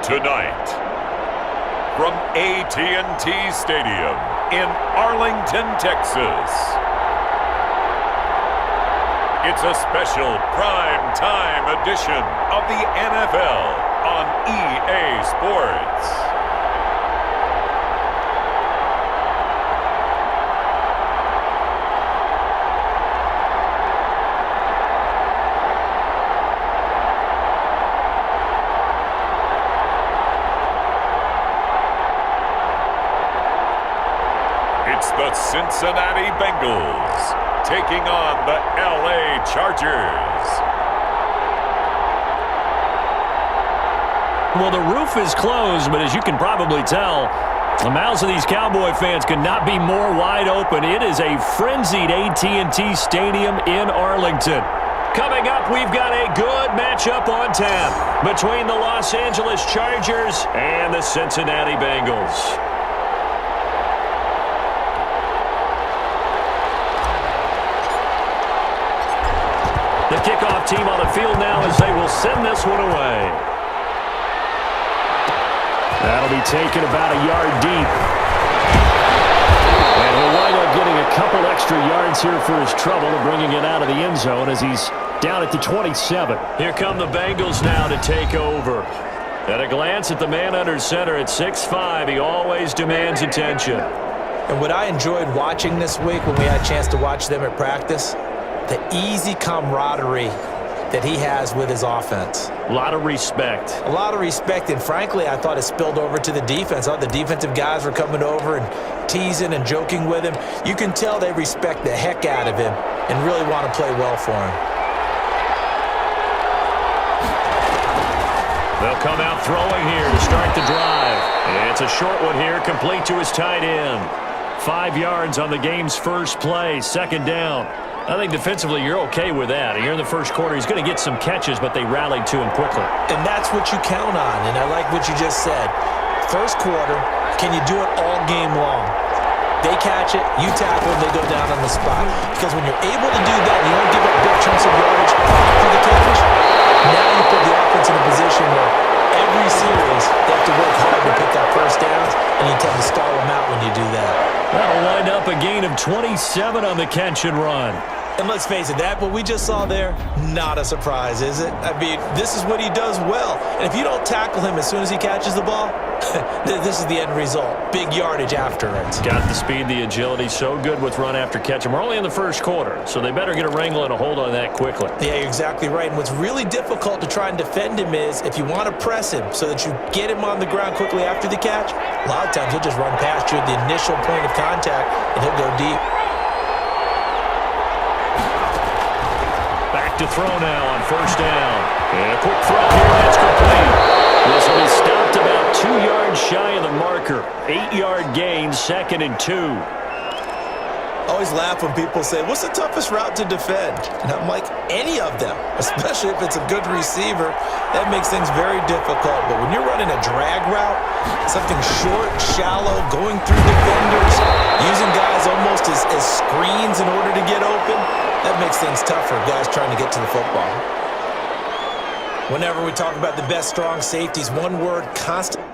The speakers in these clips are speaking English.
Tonight, from AT&T Stadium in Arlington, Texas, it's a special prime time edition of the NFL on EA Sports. It's the Cincinnati Bengals taking on the LA Chargers. Well, the roof is closed, but as you can probably tell, the mouths of these Cowboy fans could not be more wide open. It is a frenzied AT&T Stadium in Arlington. Coming up, we've got a good matchup on tap between the Los Angeles Chargers and the Cincinnati Bengals. The kickoff team on the field now as they will send this one away. That'll be taken about a yard deep. And he'll wind up getting a couple extra yards here for his trouble and bringing it out of the end zone as he's down at the 27. Here come the Bengals now to take over. At a glance at the man under center at 6'5", he always demands attention. And what I enjoyed watching this week when we had a chance to watch them at practice, the easy camaraderie that he has with his offense. A lot of respect. A lot of respect, and frankly, I thought it spilled over to the defense. All the defensive guys were coming over and teasing and joking with him. You can tell they respect the heck out of him and really want to play well for him. They'll come out throwing here to start the drive. And it's a short one here, complete to his tight end. 5 yards on the game's first play, second down. I think defensively you're okay with that. Here in the first quarter, he's going to get some catches, but they rallied to him quickly. And that's what you count on, and I like what you just said. First quarter, can you do it all game long? They catch it, you tackle, and they go down on the spot. Because when you're able to do that, you don't give up big chunks of yardage after the catch, now you put the offense in a position where every series they have to work hard to pick up first downs, and you tend to stall them out when you do that. That'll wind up a gain of 27 on the catch and run. And let's face it, that what we just saw there, not a surprise, is it? I mean, this is what he does well. And if you don't tackle him as soon as he catches the ball, this is the end result. Big yardage after it. Got the speed, the agility, so good with run after catch. And we're only in the first quarter, so they better get a wrangle and a hold on that quickly. Yeah, you're exactly right. And what's really difficult to try and defend him is if you want to press him so that you get him on the ground quickly after the catch, a lot of times he'll just run past you at the initial point of contact, and he'll go deep. Back to throw now on first down. And a quick throw here, that's complete. This will be stopped about 2 yards shy of the marker. 8-yard gain, 2nd and 2. I always laugh when people say, what's the toughest route to defend? And I'm like, any of them, especially if it's a good receiver. That makes things very difficult. But when you're running a drag route, something short, shallow, going through defenders, using guys almost as screens in order to get open, that makes things tough for guys trying to get to the football. Whenever we talk about the best strong safeties, one word constant.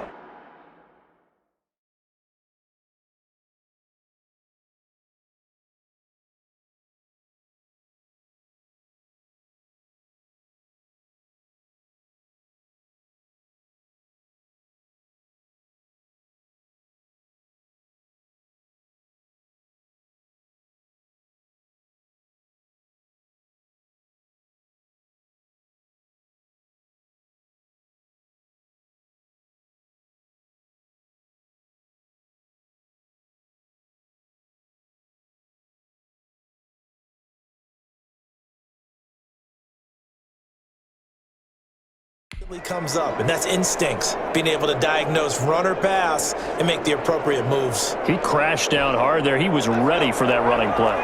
Comes up, and that's instincts, being able to diagnose run or pass and make the appropriate moves. He crashed down hard there. He was ready for that running play.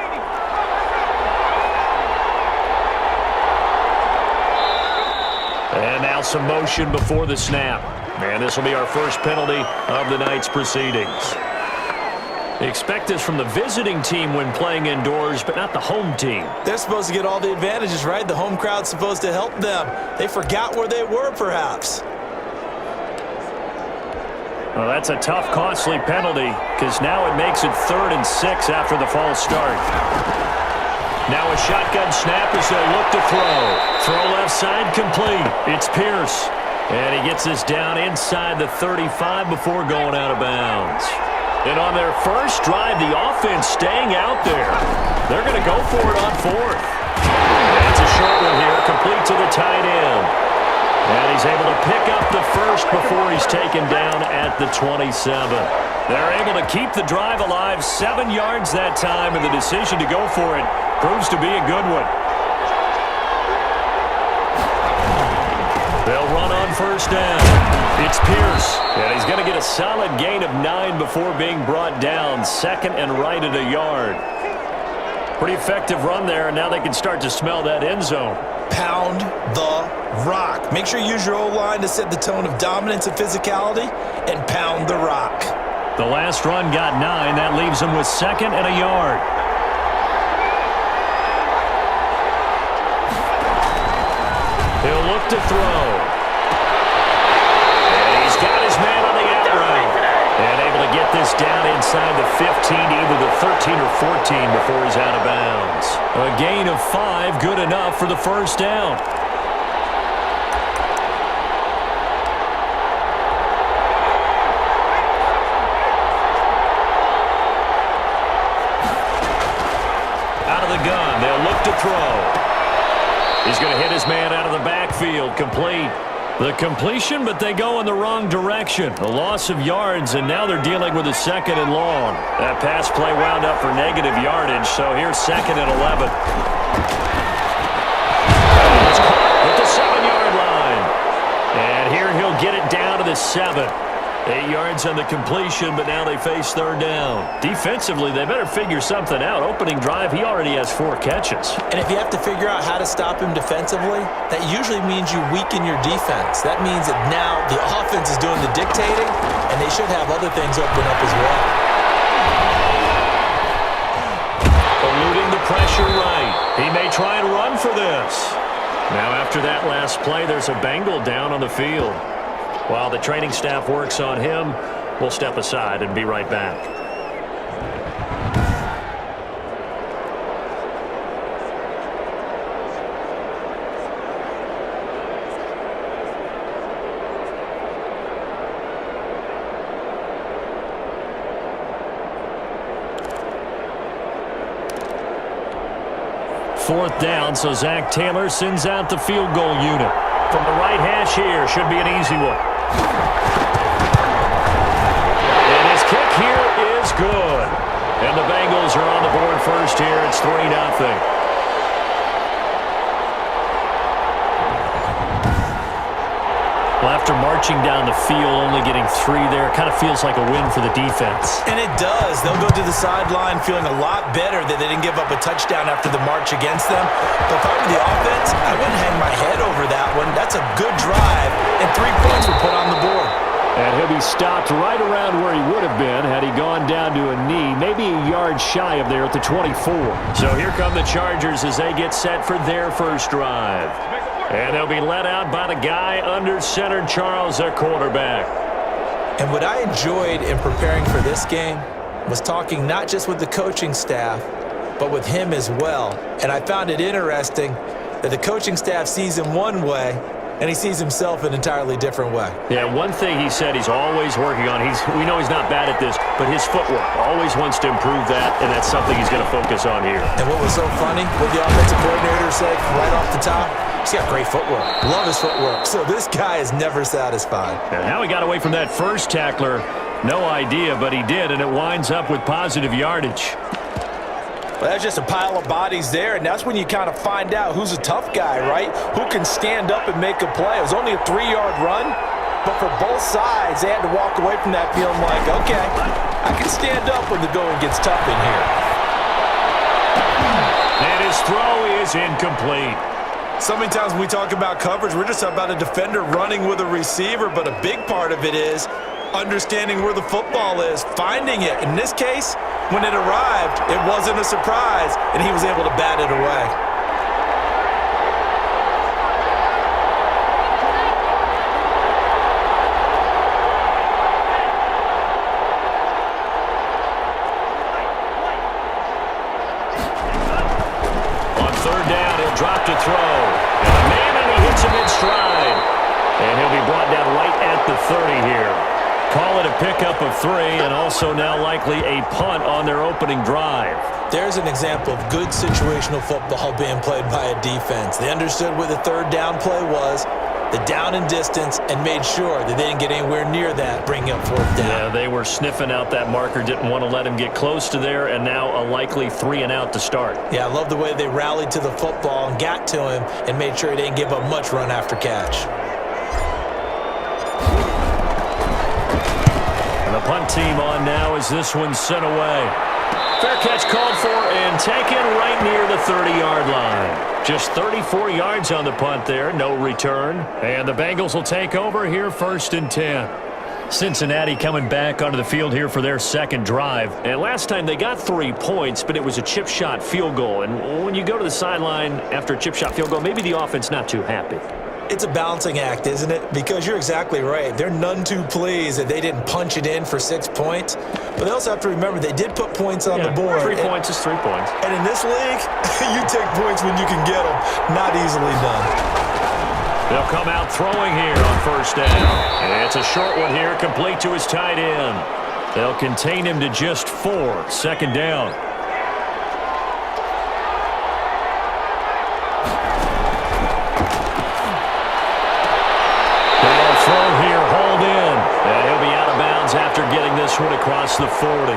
And now some motion before the snap. And this will be our first penalty of the night's proceedings. Expect this from the visiting team when playing indoors, but not the home team. They're supposed to get all the advantages, right? The home crowd's supposed to help them. They forgot where they were, perhaps. Well, that's a tough, costly penalty because now it makes it 3rd and 6 after the false start. Now a shotgun snap as they look to throw. Throw left side complete. It's Pierce. And he gets this down inside the 35 before going out of bounds. And on their first drive, the offense staying out there. They're going to go for it on 4th. That's a short one here, complete to the tight end. And he's able to pick up the first before he's taken down at the 27. They're able to keep the drive alive, 7 yards that time, and the decision to go for it proves to be a good one. They'll run on first down. It's Pierce, and he's going to get a solid gain of 9 before being brought down, 2nd and right at a yard. Pretty effective run there, and now they can start to smell that end zone. Pound the rock. Make sure you use your O-line to set the tone of dominance and physicality, and pound the rock. The last run got 9. That leaves them with 2nd and a yard. He'll look to throw. And he's got his man on the out route. And able to get this down inside the 15, either the 13 or 14 before he's out of bounds. A gain of 5, good enough for the first down. Out of the gun, they'll look to throw. He's going to hit his man out of the backfield, complete. The completion, but they go in the wrong direction. A loss of yards, and now they're dealing with a 2nd and long. That pass play wound up for negative yardage, so here's 2nd and 11. It's caught at the 7-yard line. And here he'll get it down to the 7. 8 yards on the completion, but now they face 3rd down. Defensively, they better figure something out. Opening drive, he already has 4 catches. And if you have to figure out how to stop him defensively, that usually means you weaken your defense. That means that now the offense is doing the dictating, and they should have other things open up as well. Eluding the pressure right. He may try and run for this. Now after that last play, there's a Bengal down on the field. While the training staff works on him, we'll step aside and be right back. Fourth down, so Zach Taylor sends out the field goal unit. From the right hash here, should be an easy one. And his kick here is good. And the Bengals are on the board first here. It's 3-0. Well, after marching down the field, only getting 3 there, kind of feels like a win for the defense. And it does. They'll go to the sideline feeling a lot better that they didn't give up a touchdown after the march against them. But if I were the offense, I wouldn't hang my head over that one. That's a good drive, and 3 points were put on the board. And he'll be stopped right around where he would have been had he gone down to a knee, maybe a yard shy of there at the 24. So here come the Chargers as they get set for their first drive. And they'll be let out by the guy under center, Charles, their quarterback. And what I enjoyed in preparing for this game was talking not just with the coaching staff, but with him as well. And I found it interesting that the coaching staff sees him one way, and he sees himself an entirely different way. Yeah, one thing he said he's always working on, we know he's not bad at this, but his footwork, always wants to improve that, and that's something he's going to focus on here. And what was so funny, what the offensive coordinator said right off the top, he's got great footwork. Love his footwork. So this guy is never satisfied. And how he got away from that first tackler, no idea, but he did, and it winds up with positive yardage. Well, that's just a pile of bodies there, and that's when you kind of find out who's a tough guy, right? Who can stand up and make a play. It was only a 3-yard run, but for both sides, they had to walk away from that feeling like, okay, I can stand up when the going gets tough in here. And his throw is incomplete. So many times when we talk about coverage, we're just about a defender running with a receiver, but a big part of it is understanding where the football is, finding it. In this case, when it arrived, it wasn't a surprise, and he was able to bat it away. the 30 here. Call it a pickup of 3, and also now likely a punt on their opening drive. There's an example of good situational football being played by a defense. They understood where the third down play was, the down and distance, and made sure that they didn't get anywhere near that, bringing up fourth down. Yeah, they were sniffing out that marker, didn't want to let him get close to there, and now a likely 3 and out to start. Yeah, I love the way they rallied to the football and got to him and made sure he didn't give up much run after catch. And the punt team on now as this one's sent away. Fair catch called for and taken right near the 30-yard line. Just 34 yards on the punt there, no return. And the Bengals will take over here, 1st and 10. Cincinnati coming back onto the field here for their second drive. And last time they got 3 points, but it was a chip shot field goal. And when you go to the sideline after a chip shot field goal, maybe the offense not too happy. It's a balancing act, isn't it? Because you're exactly right. They're none too pleased that they didn't punch it in for 6 points. But they also have to remember they did put points on the board. 3 points is 3 points. And in this league, you take points when you can get them. Not easily done. They'll come out throwing here on 1st down. And it's a short one here, complete to his tight end. They'll contain him to just 4, 2nd down. Throw here, hold in. And he'll be out of bounds after getting this one across the 40.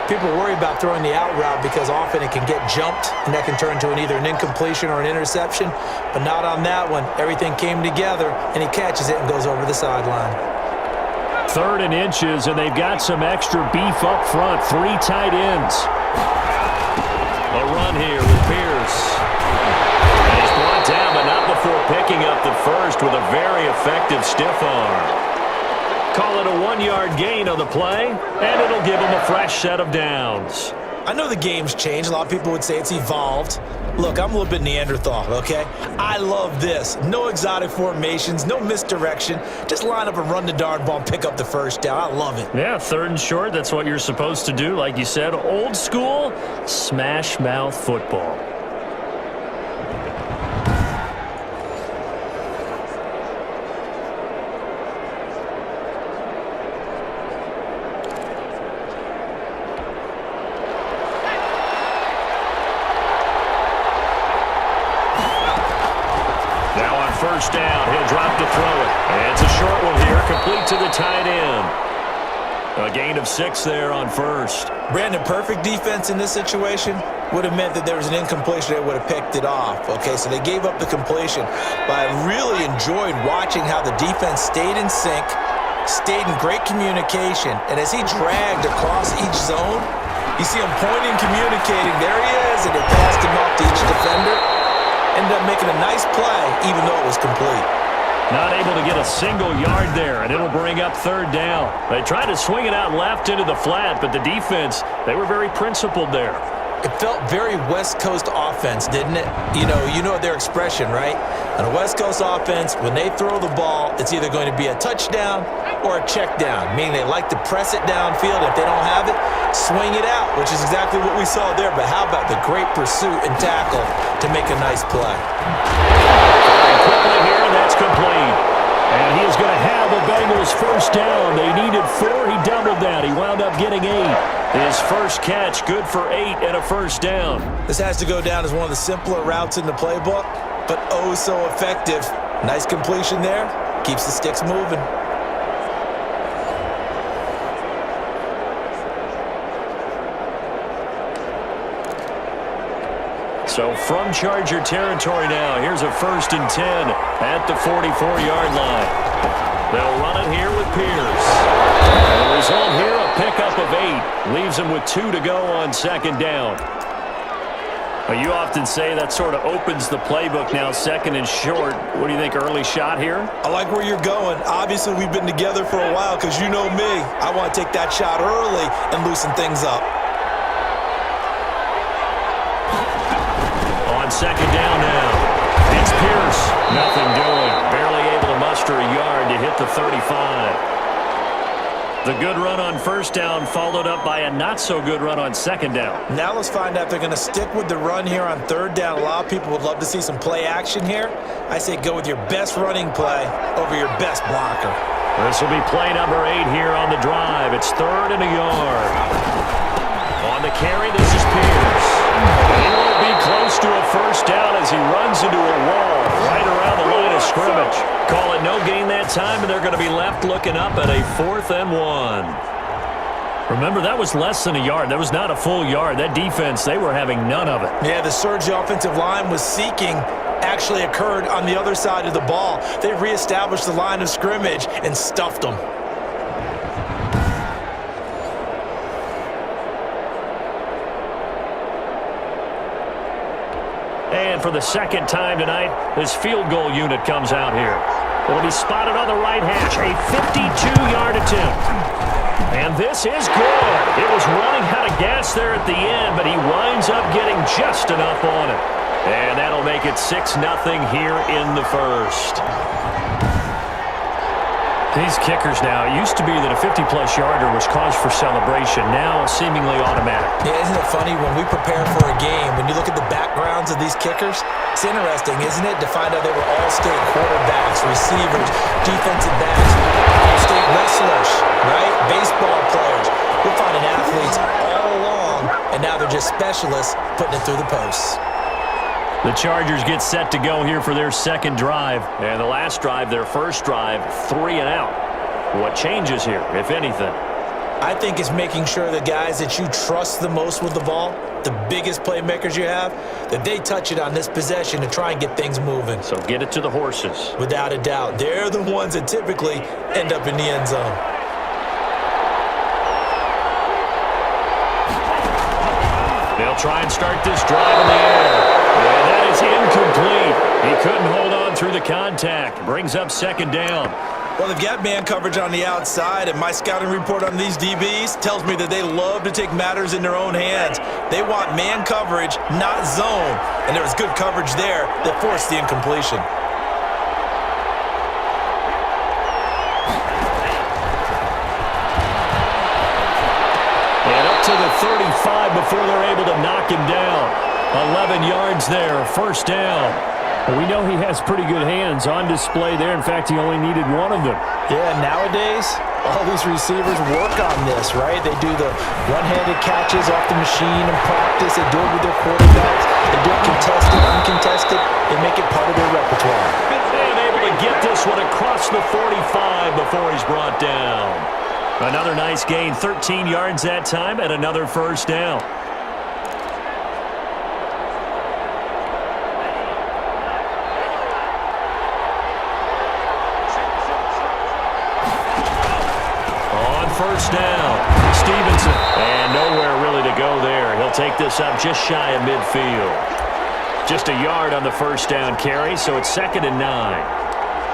People worry about throwing the out route because often it can get jumped, and that can turn into either an incompletion or an interception. But not on that one. Everything came together, and he catches it and goes over the sideline. 3rd and inches, and they've got some extra beef up front. 3 tight ends. A run here with Pierce. And he's brought down, but not before picking up the first with a very effective stiff arm. Call it a 1-yard gain on the play, and it'll give him a fresh set of downs. I know the game's changed. A lot of people would say it's evolved. Look, I'm a little bit Neanderthal, okay? I love this. No exotic formations, no misdirection. Just line up and run the darn ball and pick up the first down. I love it. Yeah, 3rd and short, that's what you're supposed to do. Like you said, old school, smash mouth football. First down, he'll drop to throw it. And it's a short one here, complete to the tight end. A gain of 6 there on 1st. Brandon, perfect defense in this situation would have meant that there was an incompletion that would have picked it off. Okay, so they gave up the completion. But I really enjoyed watching how the defense stayed in sync, stayed in great communication, and as he dragged across each zone, you see him pointing, communicating. There he is, and they passed him off to each defender. Ended up making a nice play, even though it was complete. Not able to get a single yard there, and it'll bring up 3rd down. They tried to swing it out left into the flat, but the defense, they were very principled there. It felt very West Coast offense, didn't it? You know their expression, right? On a West Coast offense, when they throw the ball, it's either going to be a touchdown or a check down, meaning they like to press it downfield. If they don't have it, swing it out, which is exactly what we saw there. But how about the great pursuit and tackle to make a nice play? Quickly here, and that's complete. And he is going to have the Bengals 1st down. They needed 4. He doubled that. He wound up getting 8. His first catch, good for 8 and a 1st down. This has to go down as one of the simpler routes in the playbook, but oh so effective. Nice completion there. Keeps the sticks moving. So from Charger territory now, here's a 1st and 10 at the 44-yard line. They'll run it here with Pierce. And the result here, a pickup of 8. Leaves them with 2 to go on 2nd down. Well, you often say that sort of opens the playbook now, 2nd and short. What do you think, early shot here? I like where you're going. Obviously, we've been together for a while because you know me. I want to take that shot early and loosen things up. On 2nd down now. It's Pierce. Nothing doing. Barely able to muster a yard to hit the 35. The good run on 1st down followed up by a not-so-good run on 2nd down. Now let's find out if they're going to stick with the run here on 3rd down. A lot of people would love to see some play action here. I say go with your best running play over your best blocker. This will be play number 8 here on the drive. It's 3rd and a yard. On the carry, this is Pierce. He will be close to a first down as he runs into a wall right around the line of scrimmage. Call it no gain that time, and they're going to be left looking up at a 4th and 1. Remember, that was less than a yard. That was not a full yard. That defense, they were having none of it. Yeah, the surge the offensive line was seeking actually occurred on the other side of the ball. They reestablished the line of scrimmage and stuffed them. And for the second time tonight, this field goal unit comes out here. It'll be spotted on the right hash, a 52-yard attempt. And this is good. It was running out of gas there at the end, but he winds up getting just enough on it. And that'll make it 6-0 here in the first. These kickers now, it used to be that a 50-plus yarder was cause for celebration. Now seemingly automatic. Yeah, isn't it funny when we prepare for a game, when you look at the backgrounds of these kickers, it's interesting, isn't it, to find out they were all-state quarterbacks, receivers, defensive backs, all-state wrestlers, right? Baseball players. We're finding athletes all along, and now they're just specialists putting it through the posts. The Chargers get set to go here for their second drive. And the last drive, their first drive, 3 and out. What changes here, if anything? I think it's making sure the guys that you trust the most with the ball, the biggest playmakers you have, that they touch it on this possession to try and get things moving. So get it to the horses. Without a doubt. They're the ones that typically end up in the end zone. They'll try and start this drive in the air. And that is incomplete. He couldn't hold on through the contact. Brings up second down. Well, they've got man coverage on the outside, and my scouting report on these DBs tells me that they love to take matters in their own hands. They want man coverage, not zone. And there was good coverage there that forced the incompletion. And up to the 35 before they're able to knock him down. 11 yards there, first down. Well, we know he has pretty good hands on display there. In fact, he only needed one of them. Yeah, nowadays, all these receivers work on this, right? They do the one-handed catches off the machine in practice. They do it with their quarterbacks. They do it contested, uncontested. They make it part of their repertoire. And able to get this one across the 45 before he's brought down. Another nice gain, 13 yards that time, and another first down. First down, Stevenson, and nowhere really to go there. He'll take this up just shy of midfield. Just a yard on the first down carry, so it's 2nd and 9.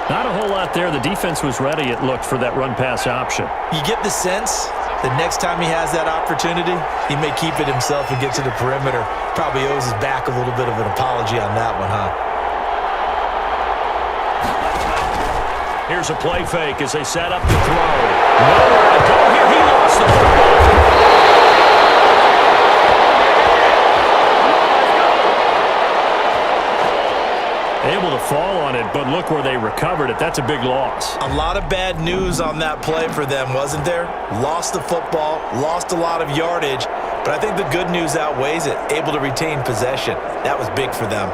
Not a whole lot there. The defense was ready, it looked, for that run-pass option. You get the sense that next time he has that opportunity, he may keep it himself and get to the perimeter. Probably owes his back a little bit of an apology on that one, huh? Here's a play fake as they set up to throw. Nowhere to go here. He lost the football. Able to fall on it, but look where they recovered it. That's a big loss. A lot of bad news on that play for them, wasn't there? Lost the football, lost a lot of yardage, but I think the good news outweighs it. Able to retain possession. That was big for them.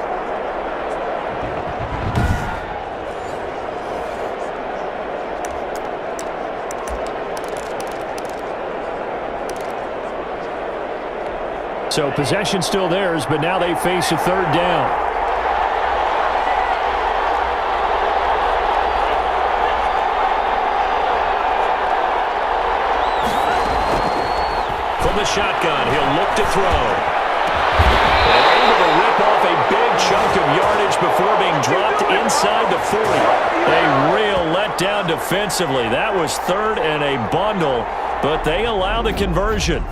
So possession still theirs, but now they face a third down. From the shotgun, he'll look to throw. And able to rip off a big chunk of yardage before being dropped inside the 40. A real letdown defensively. That was 3rd and a bundle, but they allow the conversion.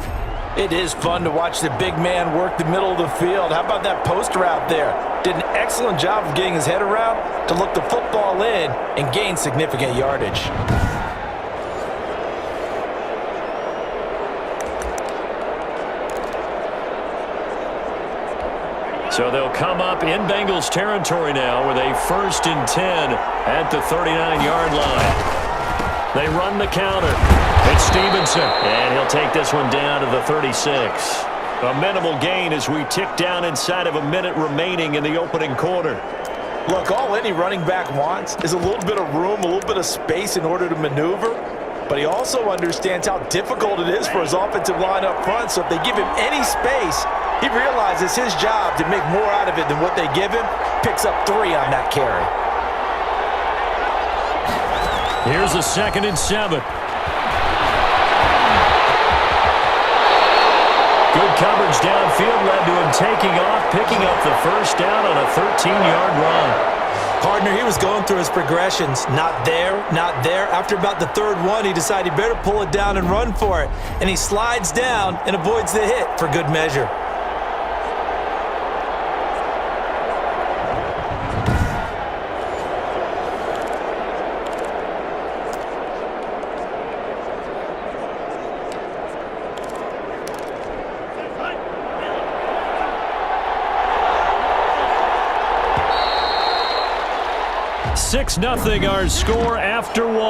It is fun to watch the big man work the middle of the field. How about that post route there? Did an excellent job of getting his head around to look the football in and gain significant yardage. So they'll come up in Bengals territory now with a 1st and 10 at the 39-yard line. They run the counter. It's Stevenson, and he'll take this one down to the 36. A minimal gain as we tick down inside of a minute remaining in the opening quarter. Look, all any running back wants is a little bit of room, a little bit of space in order to maneuver. But he also understands how difficult it is for his offensive line up front. So if they give him any space, he realizes his job to make more out of it than what they give him. Picks up 3 on that carry. Here's a 2nd and 7. Good coverage downfield led to him taking off, picking up the first down on a 13-yard run. Partner, he was going through his progressions. Not there, not there. After about the 3rd one, he decided he better pull it down and run for it. And he slides down and avoids the hit for good measure. Six 0 our score after 1. Off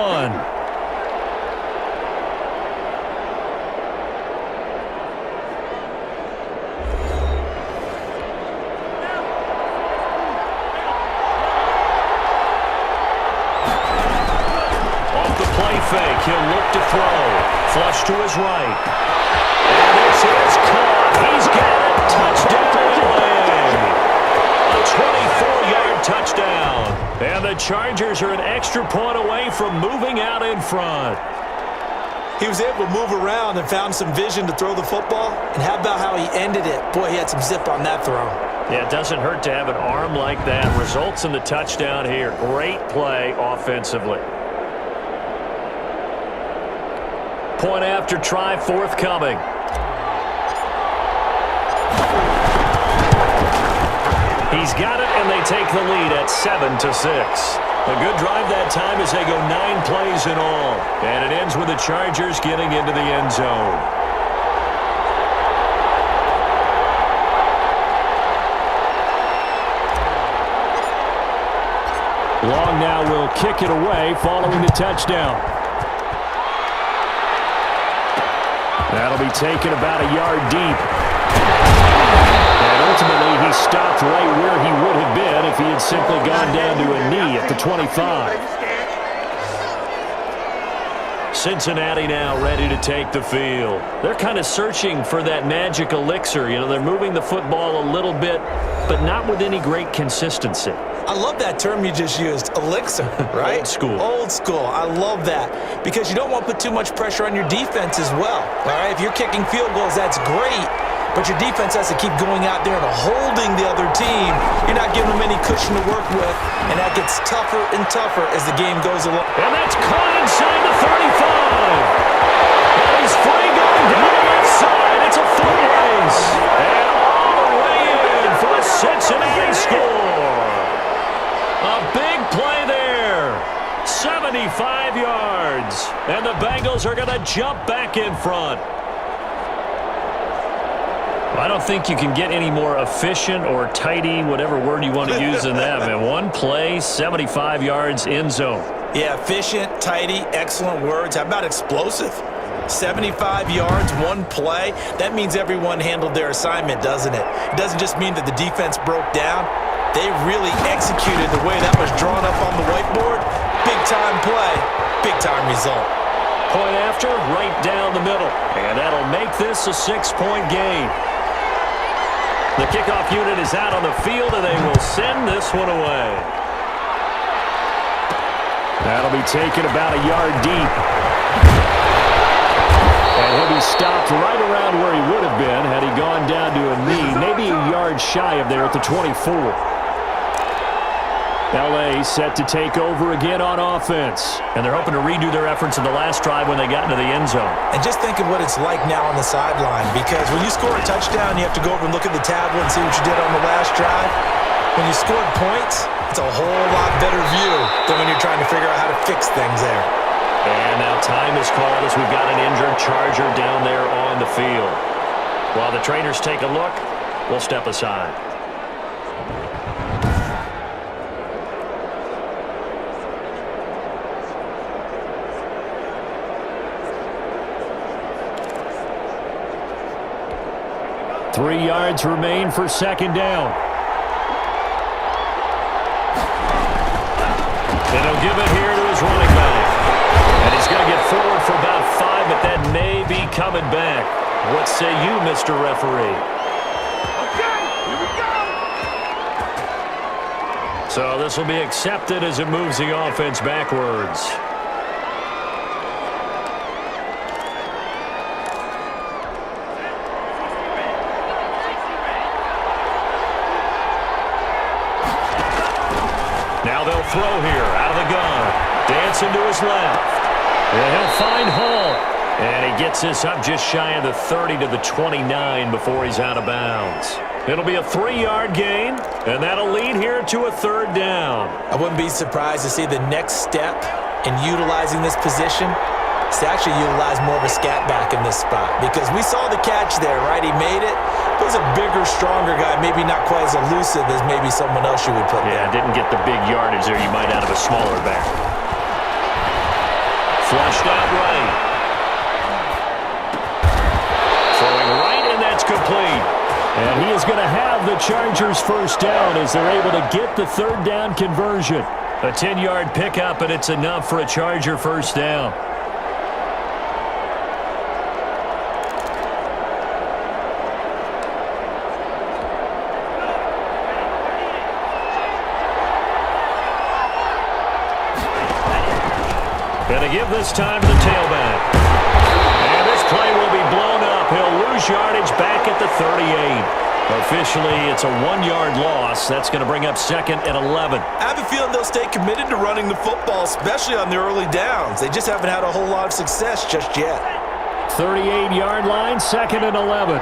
the play fake, he'll look to throw. Flush to his right. And this is caught. He's got it. Touchdown, LA. A 24-yard touchdown. And the Chargers are an extra point away from moving out in front. He was able to move around and found some vision to throw the football. And how about how he ended it? Boy, he had some zip on that throw. Yeah, it doesn't hurt to have an arm like that. Results in the touchdown here. Great play offensively. Point after try forthcoming. He's got it, and they take the lead at 7-6. A good drive that time as they go 9 plays in all. And it ends with the Chargers getting into the end zone. Long now will kick it away following the touchdown. That'll be taken about a yard deep. And ultimately, he stopped right where he would have been if he had simply gone down to a knee at the 25. Cincinnati now ready to take the field. They're kind of searching for that magic elixir. You know, they're moving the football a little bit, but not with any great consistency. I love that term you just used, elixir, right? Old school. Old school. I love that because you don't want to put too much pressure on your defense as well. All right, if you're kicking field goals, that's great, but your defense has to keep going out there and holding the other team. You're not giving them any cushion to work with, and that gets tougher and tougher as the game goes along. And that's caught inside the 35. And he's free going down the left side. It's a foot race. And all the way in for a Cincinnati score. A big play there. 75 yards. And the Bengals are going to jump back in front. I don't think you can get any more efficient or tidy, whatever word you want to use in that, man. One play, 75 yards, end zone. Yeah, efficient, tidy, excellent words. How about explosive? 75 yards, one play. That means everyone handled their assignment, doesn't it? It doesn't just mean that the defense broke down. They really executed the way that was drawn up on the whiteboard. Big-time play, big-time result. Point after, right down the middle. And that'll make this a 6-point game. The kickoff unit is out on the field, and they will send this one away. That'll be taken about a yard deep. And he'll be stopped right around where he would have been had he gone down to a knee, maybe a yard shy of there at the 24. L.A. set to take over again on offense. And they're hoping to redo their efforts in the last drive when they got into the end zone. And just think of what it's like now on the sideline, because when you score a touchdown, you have to go over and look at the tablet and see what you did on the last drive. When you scored points, it's a whole lot better view than when you're trying to figure out how to fix things there. And now time is called as we've got an injured Charger down there on the field. While the trainers take a look, we'll step aside. 3 yards remain for second down. And he'll give it here to his running back. And he's going to get forward for about 5, but that may be coming back. What say you, Mr. Referee? Okay, here we go. So this will be accepted as it moves the offense backwards. Now they'll throw here out of the gun. Dancing to his left. And he'll find Hall. And he gets this up just shy of the 30 to the 29 before he's out of bounds. It'll be a 3-yard gain, and that'll lead here to a third down. I wouldn't be surprised to see the next step in utilizing this position is to actually utilize more of a scat back in this spot, because we saw the catch there, right? He made it. It was a bigger, stronger guy, maybe not quite as elusive as maybe someone else you would put there. Yeah, didn't get the big yardage there you might out of a smaller back. Flushed out right. Throwing right, and that's complete. And he is going to have the Chargers first down as they're able to get the third down conversion. A 10-yard pickup, and it's enough for a Charger first down. Going to give this time to the tailback. And this play will be blown up. He'll lose yardage back at the 38. Officially, it's a 1-yard loss. That's going to bring up second and 11. I have a feeling they'll stay committed to running the football, especially on the early downs. They just haven't had a whole lot of success just yet. 38-yard line, second and 11.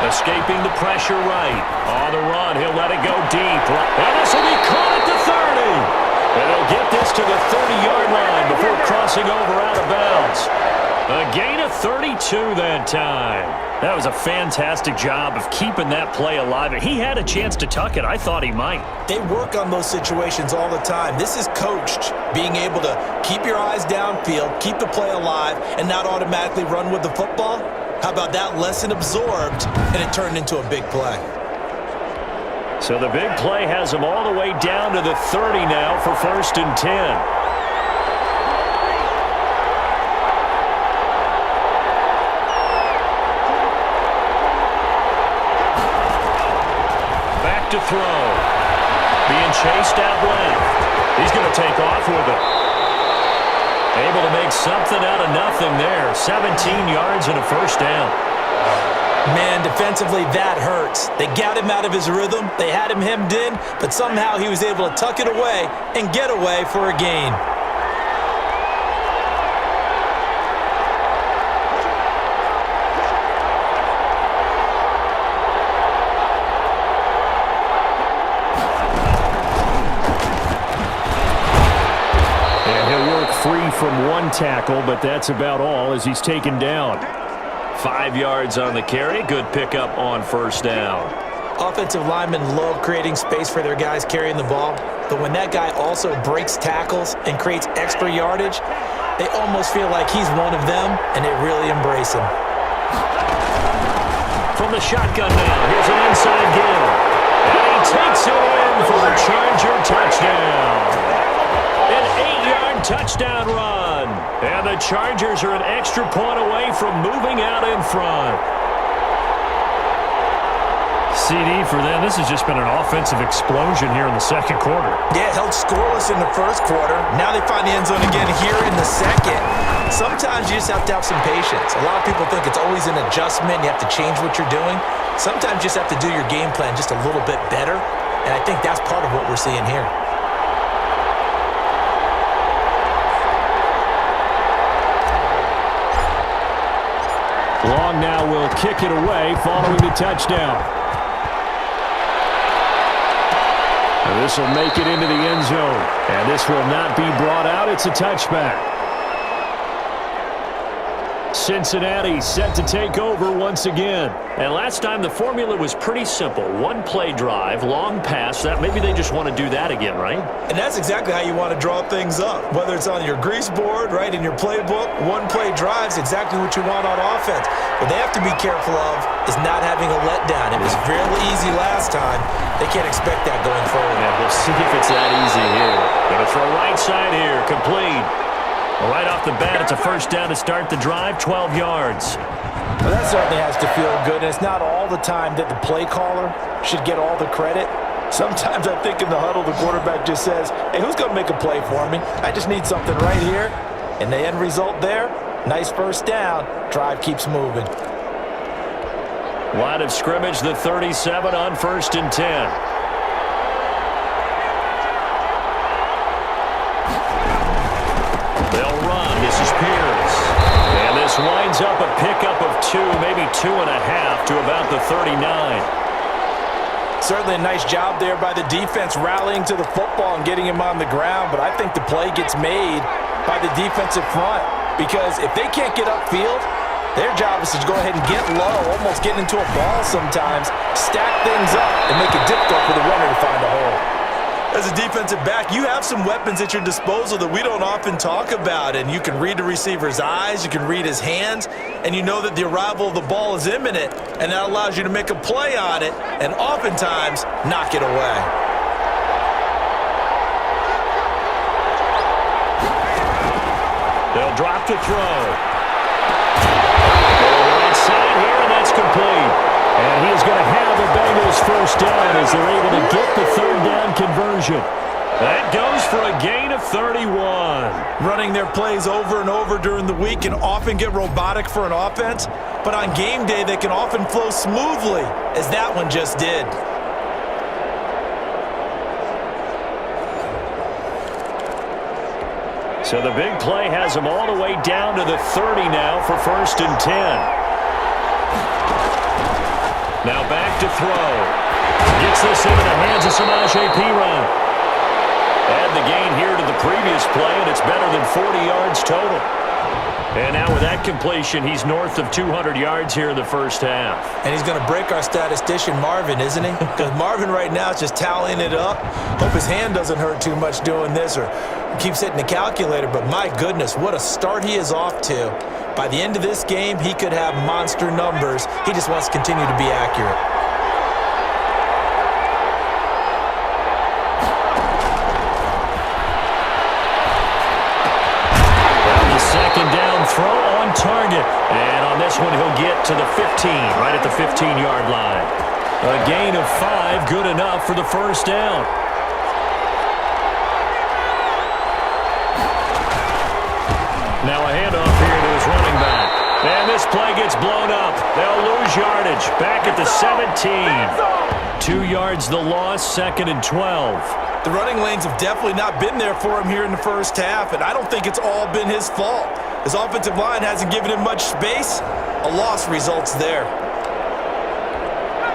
Escaping the pressure right. On the run, he'll let it go deep. And this will be caught at the 30. And he'll get this to the 30-yard line before crossing over out of bounds. A gain of 32 that time. That was a fantastic job of keeping that play alive. He had a chance to tuck it. I thought he might. They work on those situations all the time. This is coached, being able to keep your eyes downfield, keep the play alive, and not automatically run with the football. How about that lesson absorbed, and it turned into a big play? So the big play has him all the way down to the 30 now for first and 10. Back to throw. Being chased out left. He's going to take off with it. Able to make something out of nothing there. 17 yards and a first down. Man, defensively, that hurts. They got him out of his rhythm. They had him hemmed in, but somehow he was able to tuck it away and get away for a gain. Free from one tackle, but that's about all as he's taken down. 5 yards on the carry. Good pickup on first down. Offensive linemen love creating space for their guys carrying the ball, but when that guy also breaks tackles and creates extra yardage, they almost feel like he's one of them, and they really embrace him. From the shotgun now, here's an inside give. And he takes it in for a Charger touchdown. An 8-yard touchdown run. And the Chargers are an extra point away from moving out in front. CD for them. This has just been an offensive explosion here in the second quarter. Yeah, held scoreless in the first quarter. Now they find the end zone again here in the second. Sometimes you just have to have some patience. A lot of people think it's always an adjustment. You have to change what you're doing. Sometimes you just have to do your game plan just a little bit better. And I think that's part of what we're seeing here. Long now will kick it away following the touchdown. And this will make it into the end zone. And this will not be brought out. It's a touchback. Cincinnati set to take over once again. And last time the formula was pretty simple. One play drive, long pass. That maybe they just want to do that again, right? And that's exactly how you want to draw things up. Whether it's on your grease board, right, in your playbook, one play drive is exactly what you want on offense. What they have to be careful of is not having a letdown. It was fairly easy last time. They can't expect that going forward. Yeah, we'll see if it's that easy here. Going to throw right side here, complete. Right off the bat, it's a first down to start the drive, 12 yards. Well, that certainly has to feel good, and it's not all the time that the play caller should get all the credit. Sometimes I think in the huddle, the quarterback just says, hey, who's going to make a play for me? I just need something right here. And the end result there, nice first down. Drive keeps moving. Line of scrimmage, the 37 on 1st and 10. They'll run. This is Pierce. And this winds up a pickup of 2, maybe 2.5 to about the 39. Certainly a nice job there by the defense rallying to the football and getting him on the ground, but I think the play gets made by the defensive front because if they can't get upfield, their job is to go ahead and get low, almost get into a ball sometimes, stack things up, and make it difficult for the runner to find a hole. As a defensive back, you have some weapons at your disposal that we don't often talk about, and you can read the receiver's eyes, you can read his hands, and you know that the arrival of the ball is imminent, and that allows you to make a play on it and oftentimes knock it away. They'll drop to throw. Right side here, and that's complete. And he's going to have the Bengals first down as they're able to get the third down conversion. That goes for a gain of 31. Running their plays over and over during the week can often get robotic for an offense, but on game day they can often flow smoothly, as that one just did. So the big play has him all the way down to the 30 now for 1st and 10. Now back to throw. Gets this into the hands of Samaje Perine. Add the gain here to the previous play, and it's better than 40 yards total. And now with that completion, he's north of 200 yards here in the first half. And he's going to break our statistician, Marvin, isn't he? Because Marvin right now is just tallying it up. Hope his hand doesn't hurt too much doing this or keeps hitting the calculator. But my goodness, what a start he is off to. By the end of this game, he could have monster numbers. He just wants to continue to be accurate. Second down throw on target. And on this one, he'll get to the 15, right at the 15-yard line. A gain of 5, good enough for the first down. Now a handoff here to his running back. And this play gets blown up. They'll lose yardage. Back at the 17. 2 yards the loss, 2nd and 12. The running lanes have definitely not been there for him here in the first half, and I don't think it's all been his fault. His offensive line hasn't given him much space. A loss results there.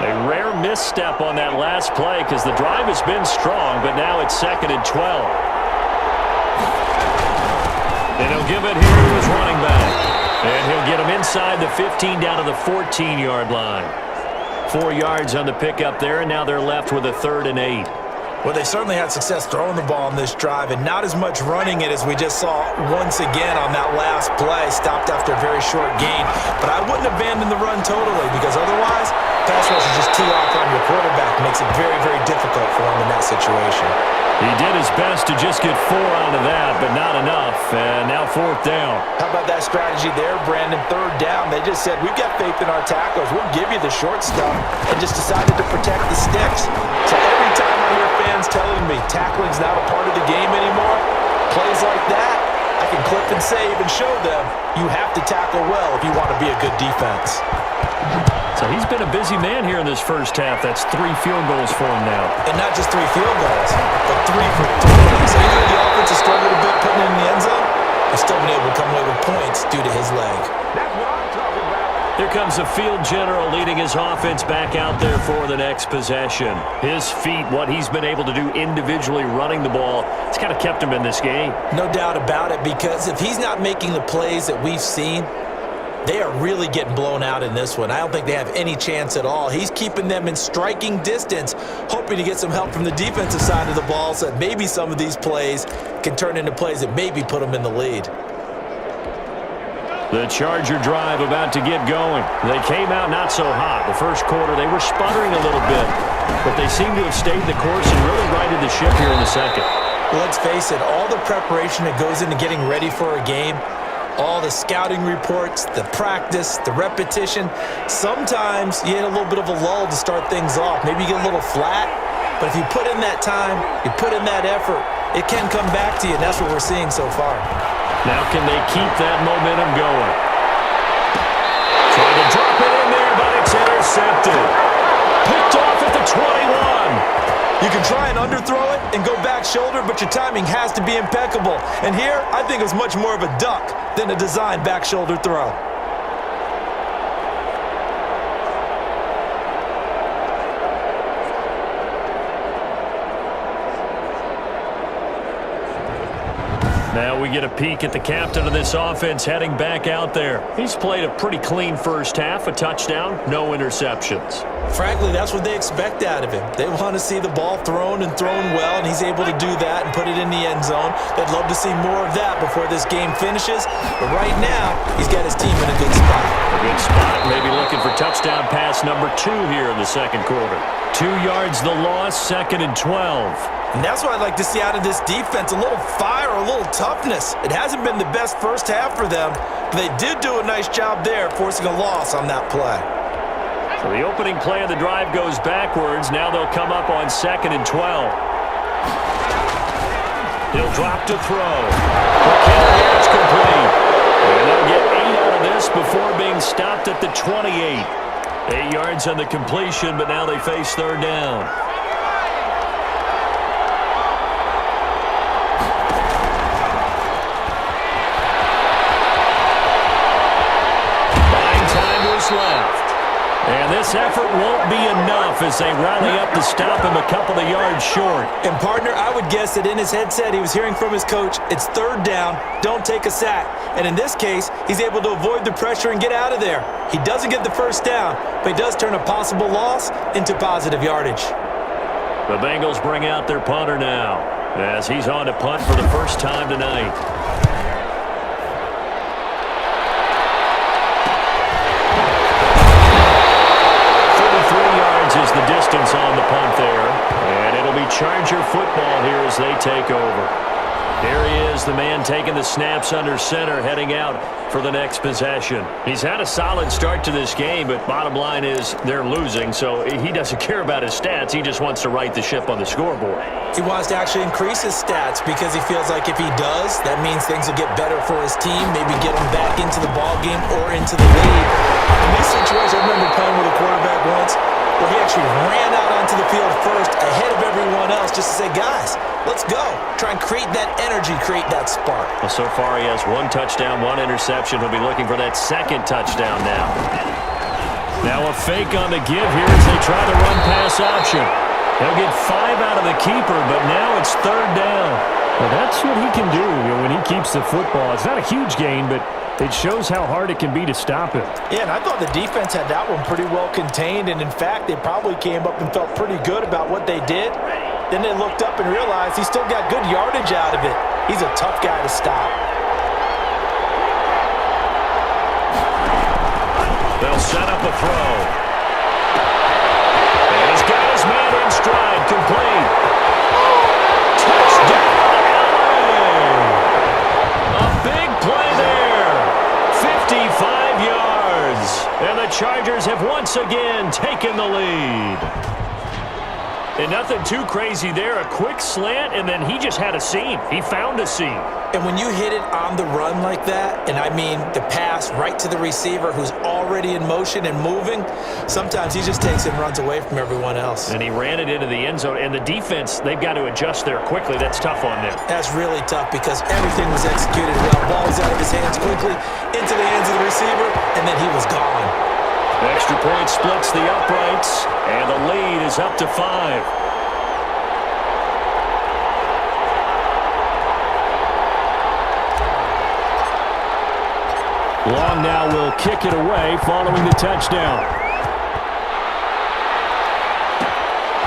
A rare misstep on that last play because the drive has been strong, but now it's 2nd and 12. And he'll give it here to his running back. And he'll get him inside the 15 down to the 14-yard line. 4 yards on the pickup there, and now they're left with a 3rd and 8. Well, they certainly had success throwing the ball on this drive and not as much running it as we just saw once again on that last play. Stopped after a very short gain. But I wouldn't abandon the run totally because otherwise, pass rush is just tee off on your quarterback. Makes it very, very difficult for him in that situation. He did his best to just get 4 out of that, but not enough. And now 4th down. How about that strategy there, Brandon? 3rd down. They just said, we've got faith in our tackles. We'll give you the short stuff, and just decided to protect the sticks. So every time I hear fans telling me tackling's not a part of the game anymore, plays like that, I can clip and save and show them you have to tackle well if you want to be a good defense. So he's been a busy man here in this first half. That's 3 field goals for him now. And not just 3 field goals, but 3 for 3. So even though the offense has struggled a bit putting it in the end zone, they've still been able to come away with points due to his leg. That's what I'm talking about. Here comes the field general leading his offense back out there for the next possession. His feet, what he's been able to do individually running the ball, it's kind of kept him in this game. No doubt about it, because if he's not making the plays that we've seen, They are really getting blown out in this one. I don't think they have any chance at all. He's keeping them in striking distance, hoping to get some help from the defensive side of the ball so that maybe some of these plays can turn into plays that maybe put them in the lead. The Charger drive about to get going. They came out not so hot. The first quarter, they were sputtering a little bit, but they seem to have stayed the course and really righted the ship here in the second. Well, let's face it, all the preparation that goes into getting ready for a game, all the scouting reports, the practice, the repetition, sometimes you hit a little bit of a lull to start things off. Maybe you get a little flat, but if you put in that time, you put in that effort, it can come back to you, and that's what we're seeing so far. Now can they keep that momentum going? Trying to drop it in there, but it's intercepted. Picked off at the 21. You can try and underthrow it and go back shoulder, but your timing has to be impeccable. And here, I think it's much more of a duck than a designed back shoulder throw. Now we get a peek at the captain of this offense heading back out there. He's played a pretty clean first half, a touchdown, no interceptions. Frankly, that's what they expect out of him. They want to see the ball thrown and thrown well, and he's able to do that and put it in the end zone. They'd love to see more of that before this game finishes. But right now, he's got his team in a good spot. A good spot, maybe looking for touchdown pass number 2 here in the second quarter. 2 yards the loss, 2nd and 12. And that's what I'd like to see out of this defense, a little fire, a little toughness. It hasn't been the best first half for them, but they did do a nice job there, forcing a loss on that play. So the opening play of the drive goes backwards. Now they'll come up on 2nd and 12. He'll drop to throw. McKinnon, it's complete. And they'll get 8 out of this before being stopped at the 28. 8 yards on the completion, but now they face 3rd down. Left. And this effort won't be enough as they rally up to stop him a couple of yards short. And, partner, I would guess that in his headset he was hearing from his coach, it's 3rd down, don't take a sack. And in this case, he's able to avoid the pressure and get out of there. He doesn't get the first down, but he does turn a possible loss into positive yardage. The Bengals bring out their punter now as he's on to punt for the first time tonight. 33 yards is the distance on the punt there. And it'll be Charger football here as they take over. There he is, the man taking the snaps under center, heading out for the next possession. He's had a solid start to this game, but bottom line is they're losing, so he doesn't care about his stats. He just wants to right the ship on the scoreboard. He wants to actually increase his stats because he feels like if he does, that means things will get better for his team, maybe get him back into the ball game or into the lead. In this situation, I remember playing with a quarterback once where he actually ran out onto the field first ahead of everyone else just to say, guys, let's go. Try and create that energy, create that spark. Well, so far he has 1 touchdown, 1 interception. He'll be looking for that 2nd touchdown now. Now a fake on the give here as they try the run-pass option. They'll get 5 out of the keeper, but now it's 3rd down. Well, that's what he can do when he keeps the football. It's not a huge gain, but it shows how hard it can be to stop him. Yeah, and I thought the defense had that one pretty well contained, and in fact, they probably came up and felt pretty good about what they did. Then they looked up and realized he still got good yardage out of it. He's a tough guy to stop. They'll set up a throw. And he's got his man in stride, complete. Touchdown, LA! A big play there. 55 yards. And the Chargers have once again taken the lead. And nothing too crazy there. A quick slant, and then he just had a seam. He found a seam. And when you hit it on the run like that, and I mean the pass right to the receiver who's already in motion and moving, sometimes he just takes it and runs away from everyone else. And he ran it into the end zone. And the defense, they've got to adjust there quickly. That's tough on them. That's really tough because everything was executed well. Ball was out of his hands quickly, into the hands of the receiver, and then he was gone. Extra point splits the uprights, and the lead is up to 5. Long now will kick it away following the touchdown.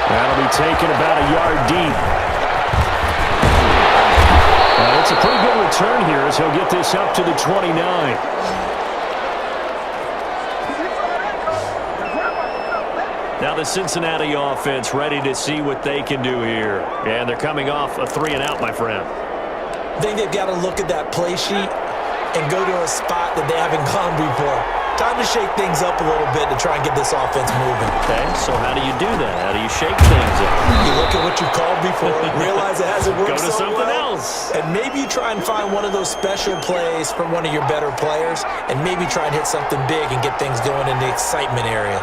That'll be taken about a yard deep. It's a pretty good return here as he'll get this up to the 29. Now the Cincinnati offense ready to see what they can do here. And they're coming off a 3-and-out, my friend. I think they've got to look at that play sheet and go to a spot that they haven't gone before. Time to shake things up a little bit to try and get this offense moving. Okay, so how do you do that? How do you shake things up? You look at what you called before, realize it hasn't worked Go to so something well, else. and maybe you try and find one of those special plays from one of your better players, and maybe try and hit something big and get things going in the excitement area.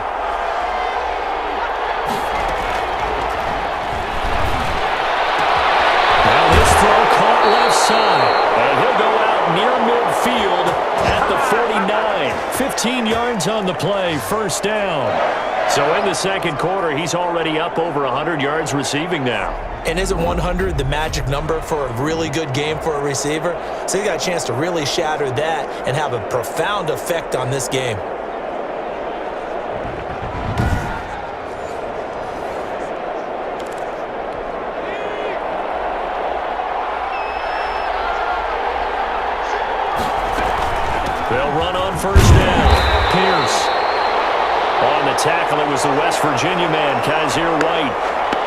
Now this throw caught left side, and he'll go out near midfield at the 49. 15 yards on the play, first down. So in the second quarter, he's already up over 100 yards receiving now. And isn't 100 the magic number for a really good game for a receiver? So he got a chance to really shatter that and have a profound effect on this game. They'll run on first down. Pierce. On the tackle, it was the West Virginia man, Kaiser White.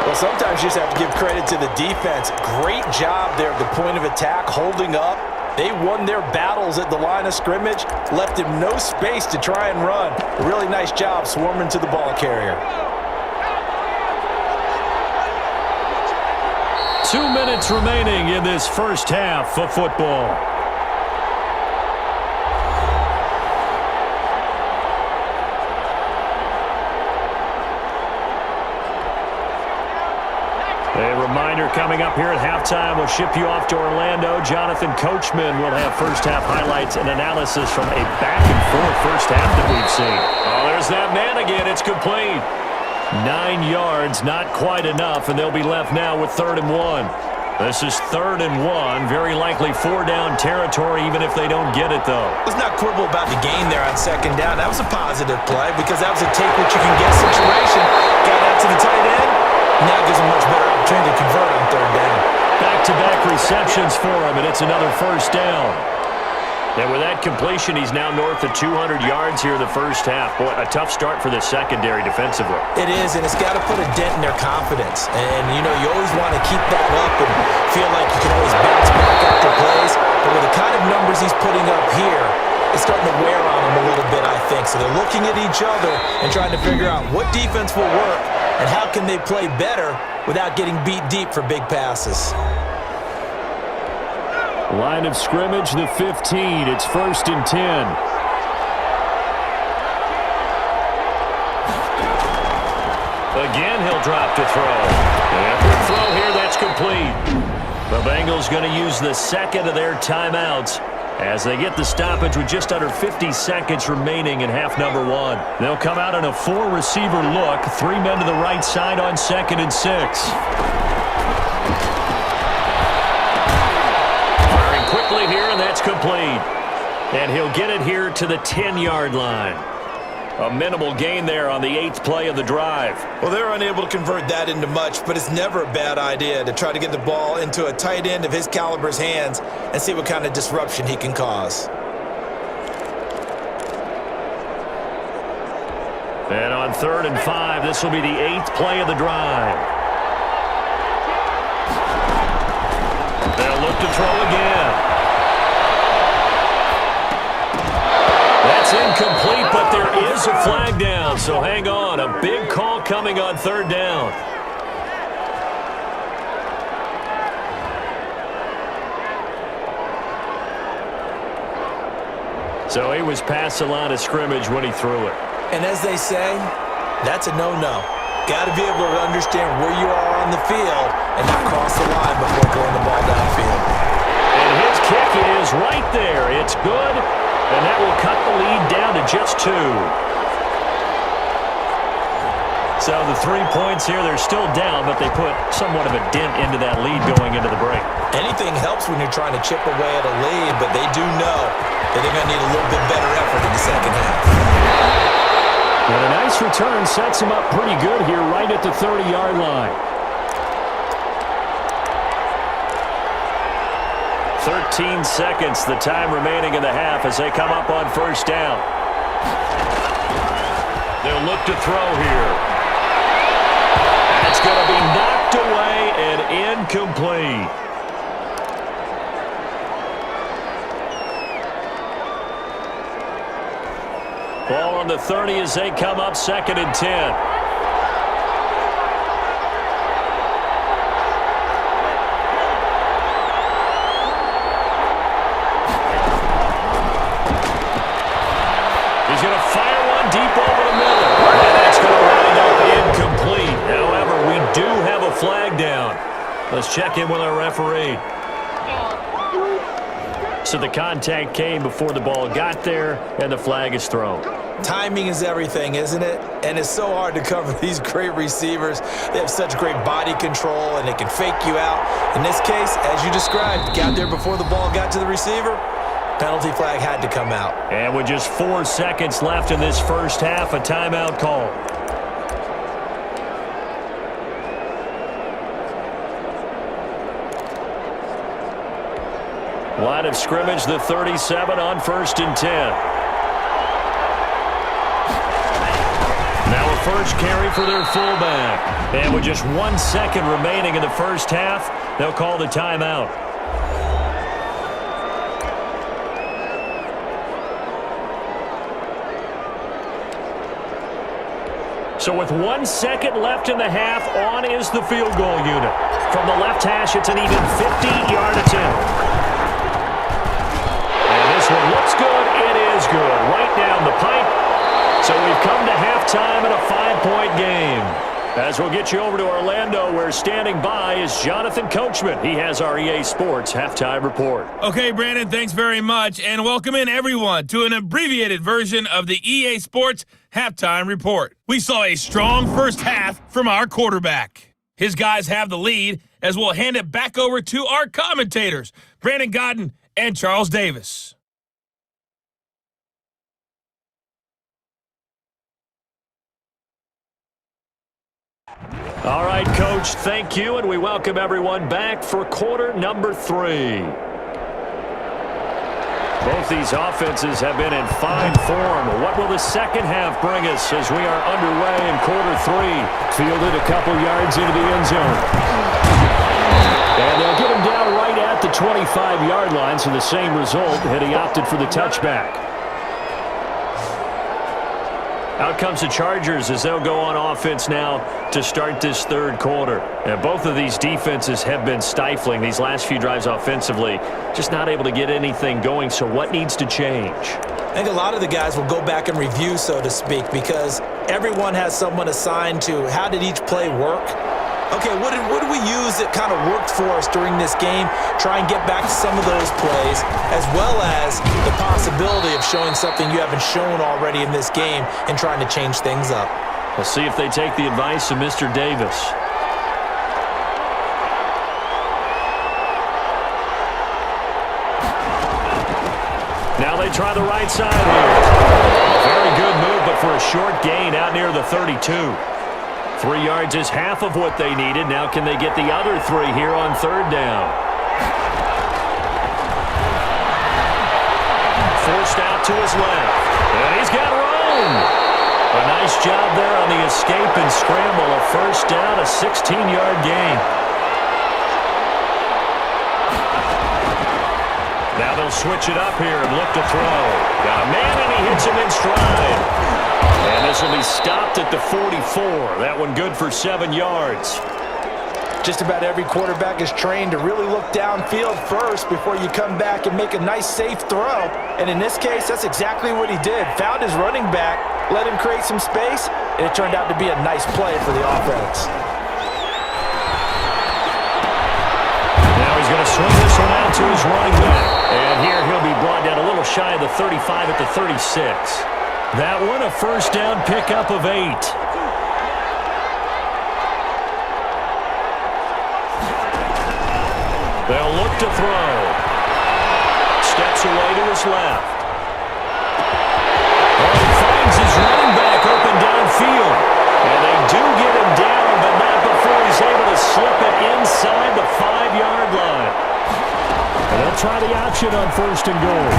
Well, sometimes you just have to give credit to the defense. Great job there at the point of attack, holding up. They won their battles at the line of scrimmage, left him no space to try and run. A really nice job swarming to the ball carrier. 2 minutes remaining in this first half of football. A reminder coming up here at halftime. We'll ship you off to Orlando. Jonathan Coachman will have first-half highlights and analysis from a back-and-forth first half that we've seen. Oh, there's that man again. It's complete. 9 yards, not quite enough, and they'll be left now with 3rd and 1. This is 3rd and 1. Very likely 4-down territory, even if they don't get it, though. Let's not quibble about the gain there on 2nd down. That was a positive play because that was a take-what-you-can-get situation. Got out to the tight end. Now gives him much better opportunity to convert on 3rd down. Back-to-back receptions for him, and it's another first down. And with that completion, he's now north of 200 yards here in the first half. Boy, a tough start for the secondary defensively. It is, and it's got to put a dent in their confidence. And, you know, you always want to keep that up and feel like you can always bounce back after plays. But with the kind of numbers he's putting up here, it's starting to wear on them a little bit, I think. So they're looking at each other and trying to figure out what defense will work and how can they play better without getting beat deep for big passes. Line of scrimmage, the 15. It's 1st and 10. Again, he'll drop to throw. After throw here, that's complete. The Bengals going to use the second of their timeouts as they get the stoppage with just under 50 seconds remaining in half number 1. They'll come out on a 4-receiver look. 3 men to the right side on 2nd and 6. Firing quickly here, and that's complete. And he'll get it here to the 10-yard line. A minimal gain there on the 8th play of the drive. Well, they're unable to convert that into much, but it's never a bad idea to try to get the ball into a tight end of his caliber's hands and see what kind of disruption he can cause. And on 3rd and 5, this will be the 8th play of the drive. They'll look to throw again. That's incomplete, but there is a flag down, so hang on. A big call coming on 3rd down. So he was past the line of scrimmage when he threw it. And as they say, that's a no-no. Got to be able to understand where you are on the field and not cross the line before throwing the ball downfield. And his kick is right there. It's good. And that will cut the lead down to just 2. So the 3 points here, they're still down, but they put somewhat of a dent into that lead going into the break. Anything helps when you're trying to chip away at a lead, but they do know that they're going to need a little bit better effort in the second half. And a nice return sets him up pretty good here right at the 30-yard line. 13 seconds, the time remaining in the half as they come up on first down. They'll look to throw here. That's going to be knocked away and incomplete. Ball on the 30 as they come up 2nd and 10. He's going to fire one deep over the middle. And that's going to wind up incomplete. However, we do have a flag down. Let's check in with our referee. So the contact came before the ball got there, and the flag is thrown. Timing is everything, isn't it? And it's so hard to cover these great receivers. They have such great body control, and they can fake you out. In this case, as you described, got there before the ball got to the receiver. Penalty flag had to come out. And with just 4 seconds left in this first half, a timeout call. Line of scrimmage, the 37 on 1st and 10. Now a first carry for their fullback. And with just 1 second remaining in the first half, they'll call the timeout. So with 1 second left in the half, on is the field goal unit. From the left hash, it's an even 50-yard attempt. And this one looks good. It is good. Right down the pipe. So we've come to halftime in a 5-point game. As we'll get you over to Orlando, where standing by is Jonathan Coachman. He has our EA Sports Halftime Report. Okay, Brandon, thanks very much. And welcome in, everyone, to an abbreviated version of the EA Sports Halftime Report. We saw a strong first half from our quarterback. His guys have the lead, as we'll hand it back over to our commentators, Brandon Godden and Charles Davis. All right, Coach, thank you, and we welcome everyone back for quarter number 3. Both these offenses have been in fine form. What will the second half bring us as we are underway in quarter 3? Fielded a couple yards into the end zone. And they'll get him down right at the 25-yard line, so the same result had he opted for the touchback. Out comes the Chargers as they'll go on offense now to start this third quarter. And both of these defenses have been stifling these last few drives offensively. Just not able to get anything going, so what needs to change? I think a lot of the guys will go back and review, so to speak, because everyone has someone assigned to how did each play work. Okay, what did we use that kind of worked for us during this game? Try and get back to some of those plays, as well as the possibility of showing something you haven't shown already in this game and trying to change things up. We'll see if they take the advice of Mr. Davis. Now they try the right side here. Very good move, but for a short gain out near the 32. 3 yards is half of what they needed. Now can they get the other 3 here on third down? Forced out to his left. And he's got room. A nice job there on the escape and scramble. A first down, a 16-yard gain. Now they'll switch it up here and look to throw. Got a man, and he hits him in stride. And this will be stopped at the 44. That one good for 7 yards. Just about every quarterback is trained to really look downfield first before you come back and make a nice, safe throw. And in this case, that's exactly what he did. Found his running back, let him create some space, and it turned out to be a nice play for the offense. Now he's going to swing this one out to his running back. And here he'll be brought down a little shy of the 35 at the 36. That one a first down pickup of 8. They'll look to throw. Steps away to his left. Oh, he finds his running back open downfield. And they do get him down, but not before he's able to slip it inside the 5-yard line. And they'll try the option on 1st and goal.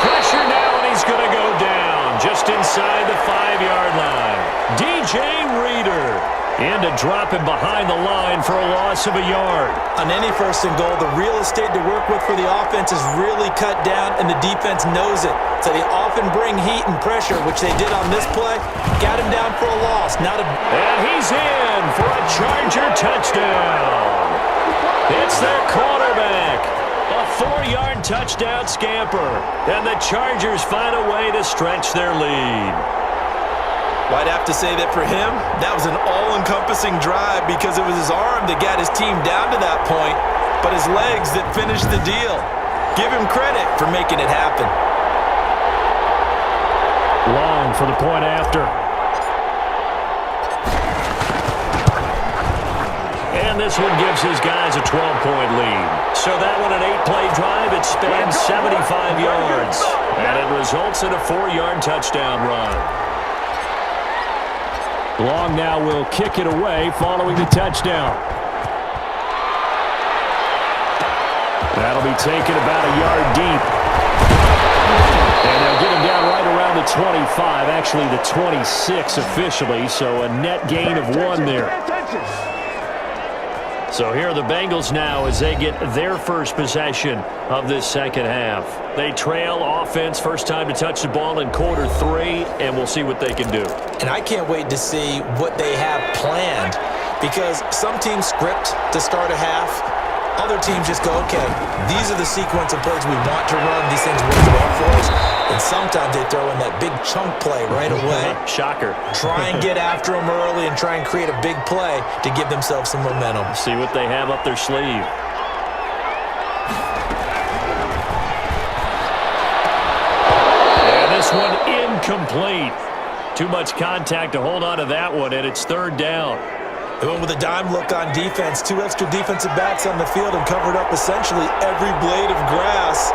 Pressure now, and he's going to go down just inside the 5-yard line. DJ Reader in to drop him behind the line for a loss of a yard. On any 1st and goal, the real estate to work with for the offense is really cut down, and the defense knows it. So they often bring heat and pressure, which they did on this play. Got him down for a loss. And he's in for a Charger touchdown. It's their quarterback. A 4-yard touchdown scamper. And the Chargers find a way to stretch their lead. Well, I'd have to say that for him, that was an all-encompassing drive because it was his arm that got his team down to that point, but his legs that finished the deal. Give him credit for making it happen. Long for the point after. And this one gives his guys a 12-point lead. So that one, an 8-play drive, it spans 75 yards. And it results in a 4-yard touchdown run. Long now will kick it away following the touchdown. That'll be taken about a yard deep. And they'll get him down right around the 25, actually the 26 officially, so a net gain of 1 there. So here are the Bengals now as they get their first possession of this second half. They trail offense, first time to touch the ball in quarter 3, and we'll see what they can do. And I can't wait to see what they have planned, because some teams script to start a half. Other teams just go, okay, these are the sequence of plays we want to run. These things work well for us. And sometimes they throw in that big chunk play right away. Shocker. Try and get after them early and try and create a big play to give themselves some momentum. See what they have up their sleeve. And this one incomplete. Too much contact to hold on to that one, and it's 3rd down. They went with a dime look on defense. 2 extra defensive backs on the field and covered up essentially every blade of grass.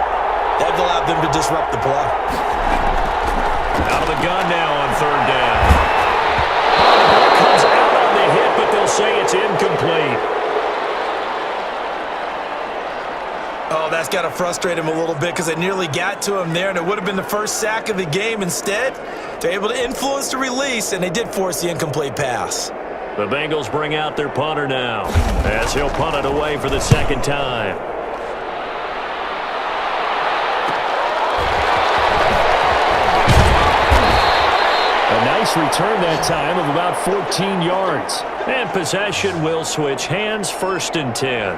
That allowed them to disrupt the play. Out of the gun now on 3rd down. The ball comes out on the hit, but they'll say it's incomplete. Oh, that's got to frustrate him a little bit because they nearly got to him there, and it would have been the first sack of the game. Instead, they're able to influence the release, and they did force the incomplete pass. The Bengals bring out their punter now as he'll punt it away for the 2nd time. A nice return that time of about 14 yards. And possession will switch hands, 1st and 10.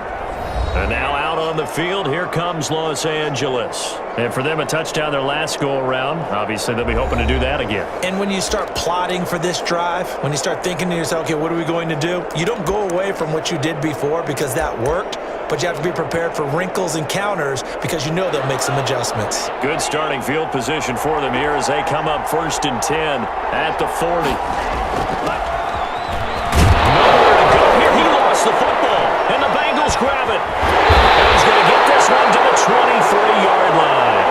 And now out on the field, here comes Los Angeles. And for them, a touchdown their last go-around. Obviously, they'll be hoping to do that again. And when you start plotting for this drive, when you start thinking to yourself, okay, what are we going to do? You don't go away from what you did before because that worked, but you have to be prepared for wrinkles and counters because you know they'll make some adjustments. Good starting field position for them here as they come up 1st and 10 at the 40. Nowhere to go here. He lost the football, and the Bengals grab it. And he's going to get this one to the 23-yard line.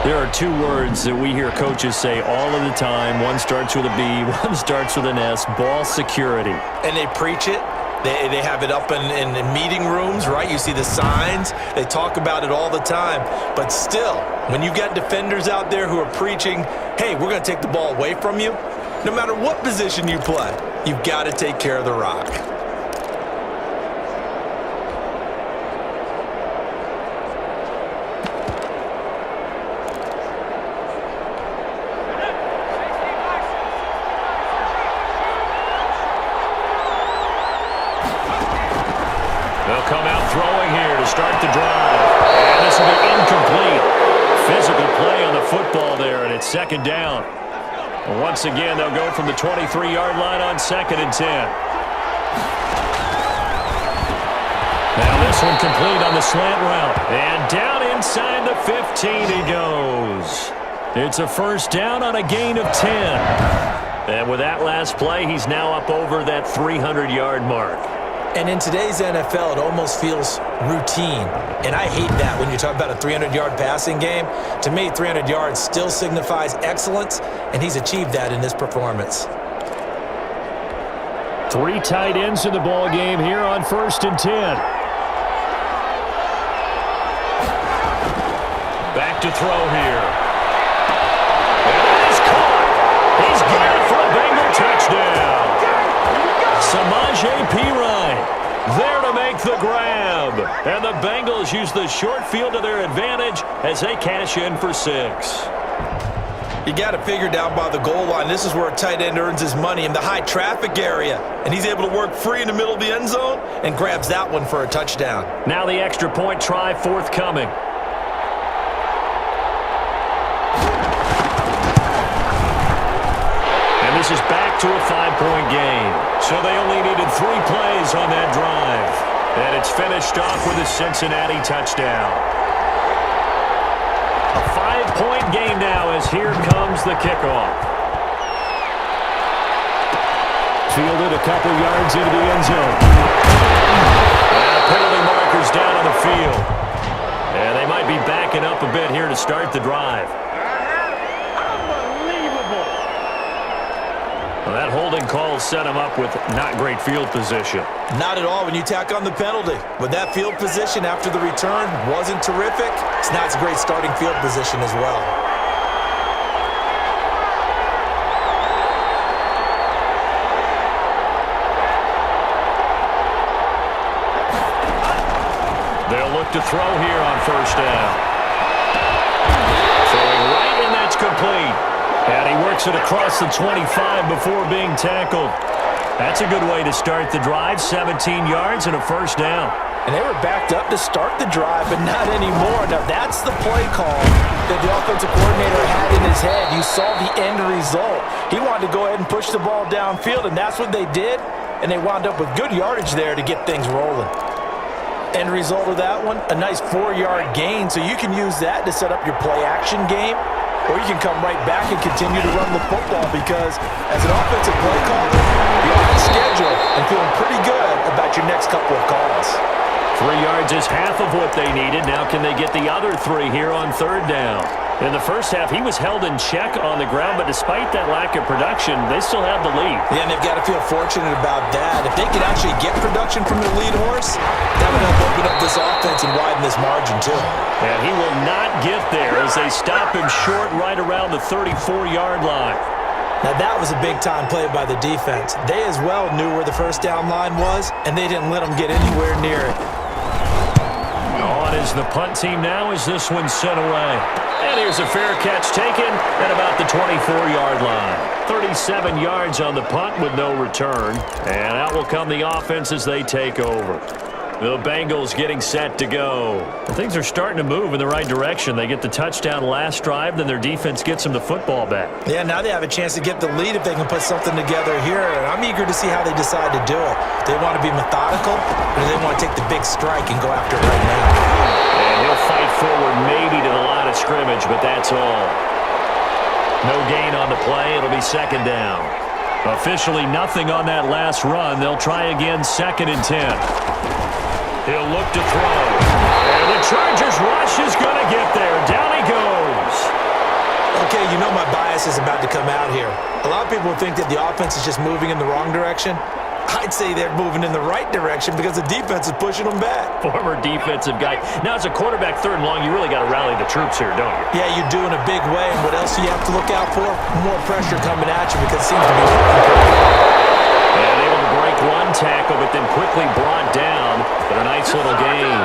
There are 2 words that we hear coaches say all of the time. One starts with a B, one starts with an S, ball security. And they preach it. They have it up in meeting rooms, right? You see the signs. They talk about it all the time. But still, when you got defenders out there who are preaching, hey, we're going to take the ball away from you, no matter what position you play, you've got to take care of the rock. They'll come out throwing here to start the drive. And this will be incomplete. Physical play on the football there, and it's 2nd down. Once again, they'll go from the 23-yard line on 2nd and 10. Now this one complete on the slant route. And down inside the 15 he goes. It's a 1st down on a gain of 10. And with that last play, he's now up over that 300-yard mark. And in today's NFL, it almost feels routine. And I hate that when you talk about a 300-yard passing game. To me, 300 yards still signifies excellence, and he's achieved that in this performance. 3 tight ends in the ball game here on 1st and 10. Back to throw here. And it is caught. He's got it for a Bengal touchdown. Samaje Perine there to make the grab. And the Bengals use the short field to their advantage as they cash in for 6. You got to figure down by the goal line. This is where a tight end earns his money, in the high traffic area. And he's able to work free in the middle of the end zone and grabs that one for a touchdown. Now the extra point try forthcoming. And this is back to a 5-point game. So they only needed 3 plays on that drive. And it's finished off with a Cincinnati touchdown. A 5-point game now as here comes the kickoff. Fielded a couple yards into the end zone. And penalty markers down on the field. And they might be backing up a bit here to start the drive. Well, that holding call set him up with not great field position. Not at all when you tack on the penalty. But that field position after the return wasn't terrific. It's not a great starting field position as well. They'll look to throw here on 1st down. Throwing right, and that's complete. And he works it across the 25 before being tackled. That's a good way to start the drive. 17 yards and a 1st down. And they were backed up to start the drive, but not anymore. Now, that's the play call that the offensive coordinator had in his head. You saw the end result. He wanted to go ahead and push the ball downfield, and that's what they did. And they wound up with good yardage there to get things rolling. End result of that one, a nice 4-yard gain. So you can use that to set up your play-action game. Or you can come right back and continue to run the football because as an offensive play caller, you're on schedule and feeling pretty good about your next couple of calls. 3 yards is half of what they needed. Now can they get the other 3 here on 3rd down? In the first half, he was held in check on the ground, but despite that lack of production, they still have the lead. Yeah, and they've got to feel fortunate about that. If they could actually get production from their lead horse, that would help open up this offense and widen this margin too. And he will not get there as they stop him short right around the 34-yard line. Now that was a big-time play by the defense. They as well knew where the 1st down line was, and they didn't let them get anywhere near it. On is the punt team now as this one's sent away. And here's a fair catch taken at about the 24-yard line. 37 yards on the punt with no return. And out will come the offense as they take over. The Bengals getting set to go. Things are starting to move in the right direction. They get the touchdown last drive, then their defense gets them the football back. Yeah, now they have a chance to get the lead if they can put something together here. And I'm eager to see how they decide to do it. Do they want to be methodical, or do they want to take the big strike and go after it right now? And he'll fight forward maybe to the line of scrimmage, but that's all. No gain on the play. It'll be 2nd down. Officially nothing on that last run. They'll try again 2nd and 10. He'll look to throw. And the Chargers rush is going to get there. Down he goes. Okay, you know my bias is about to come out here. A lot of people think that the offense is just moving in the wrong direction. I'd say they're moving in the right direction because the defense is pushing them back. Former defensive guy. Now, as a quarterback 3rd and long, you really got to rally the troops here, don't you? Yeah, you do in a big way. And what else do you have to look out for? More pressure coming at you because it seems to be working pretty well. And able to break one tackle, but then quickly brought down. But a nice little gain.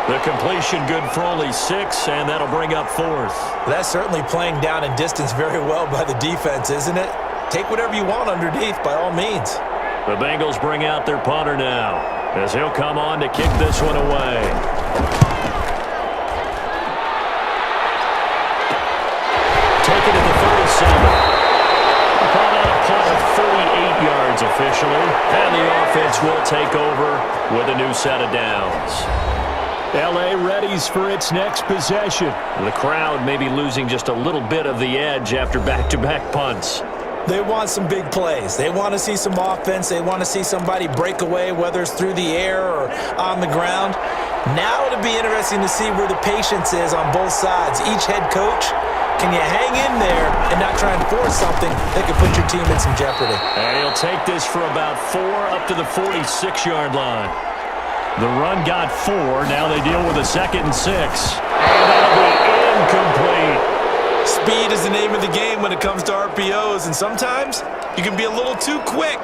The completion good for only 6, and that'll bring up 4th. That's certainly playing down in distance very well by the defense, isn't it? Take whatever you want underneath, by all means. The Bengals bring out their punter now, as he'll come on to kick this one away. Take it at the 37. Call out a punt of 38 yards officially, and the offense will take over with a new set of downs. L.A. readies for its next possession. The crowd may be losing just a little bit of the edge after back-to-back punts. They want some big plays. They want to see some offense. They want to see somebody break away, whether it's through the air or on the ground. Now it'll be interesting to see where the patience is on both sides. Each head coach, can you hang in there and not try and force something that could put your team in some jeopardy? And he'll take this for about 4 up to the 46-yard line. The run got 4. Now they deal with a 2nd and 6. And that'll be incomplete. Speed is the name of the game when it comes to RPOs, and sometimes you can be a little too quick,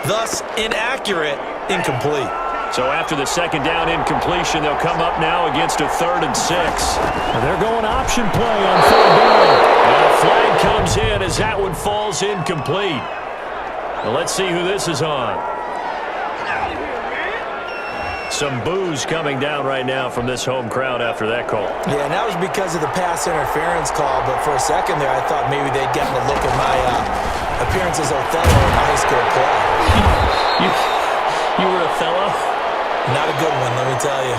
thus inaccurate, incomplete. So after the 2nd down incompletion, they'll come up now against a 3rd and 6. And they're going option play on 3rd down. And a flag comes in as that one falls incomplete. Now let's see who this is on. Some boos coming down right now from this home crowd after that call. Yeah, and that was because of the pass interference call, but for a second there, I thought maybe they'd gotten a look at my appearance as Othello in high school play. You were Othello? Not a good one, let me tell you.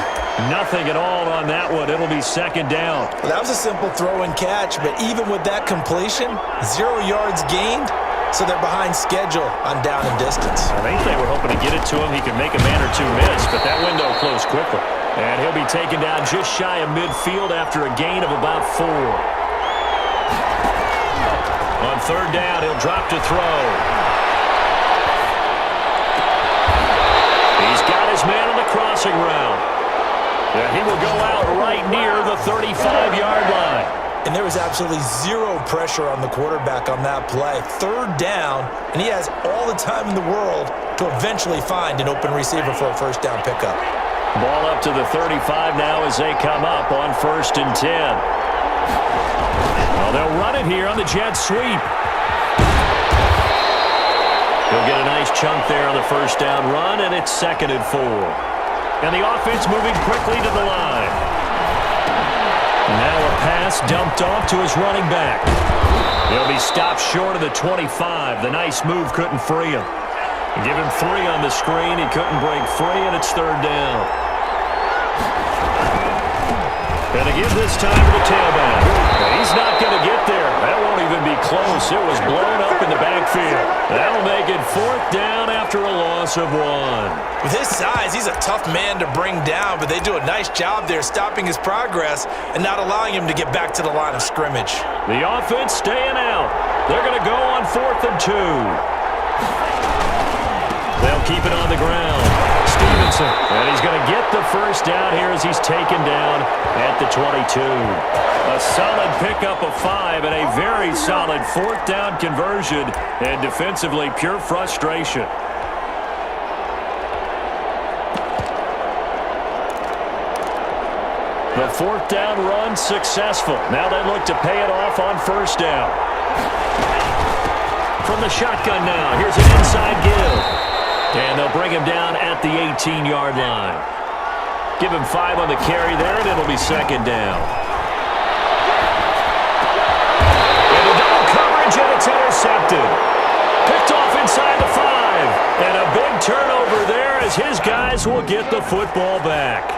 Nothing at all on that one. It'll be 2nd down. Well, that was a simple throw and catch, but even with that completion, 0 yards gained, so they're behind schedule on down and distance. I think they were hoping to get it to him. He could make a man or two miss, but that window closed quickly. And he'll be taken down just shy of midfield after a gain of about 4. On 3rd down, he'll drop to throw. He's got his man on the crossing route. And he will go out right near the 35-yard line. And there was absolutely 0 pressure on the quarterback on that play. 3rd down, and he has all the time in the world to eventually find an open receiver for a 1st down pickup. Ball up to the 35 now as they come up on 1st and 10. Well, they'll run it here on the jet sweep. He'll get a nice chunk there on the 1st down run, and it's 2nd and 4. And the offense moving quickly to the line. Now a pass dumped off to his running back. He'll be stopped short of the 25. The nice move couldn't free him. Give him 3 on the screen. He couldn't break free, and it's 3rd down. And again this time to the tailback. He's not going to get there. That won't even be close. It was blown up in the backfield. That'll make it 4th down after a loss of 1. With his size, he's a tough man to bring down, but they do a nice job there stopping his progress and not allowing him to get back to the line of scrimmage. The offense staying out. They're going to go on 4th and 2. They'll keep it on the ground. Stevenson, and he's going to get the 1st down here as he's taken down at the 22. A solid pickup of 5 and a very solid 4th down conversion, and defensively pure frustration. The 4th down run successful. Now they look to pay it off on 1st down. From the shotgun now, here's an inside give. And they'll bring him down at the 18-yard line. Give him 5 on the carry there, and it'll be 2nd down. Into double coverage, and it's intercepted. Picked off inside the 5. And a big turnover there as his guys will get the football back.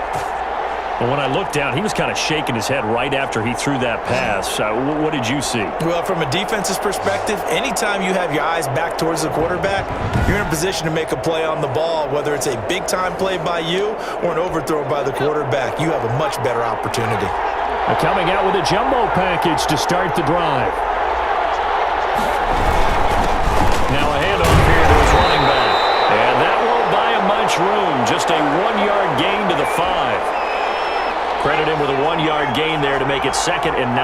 But when I looked down, he was kind of shaking his head right after he threw that pass. What did you see? Well, from a defense's perspective, anytime you have your eyes back towards the quarterback, you're in a position to make a play on the ball, whether it's a big-time play by you or an overthrow by the quarterback. You have a much better opportunity. They're coming out with a jumbo package to start the drive. Now a handoff here to his running back. And that won't buy him much room. Just a 1-yard gain to the 5. Credit him with a 1-yard gain there to make it 2nd and 9.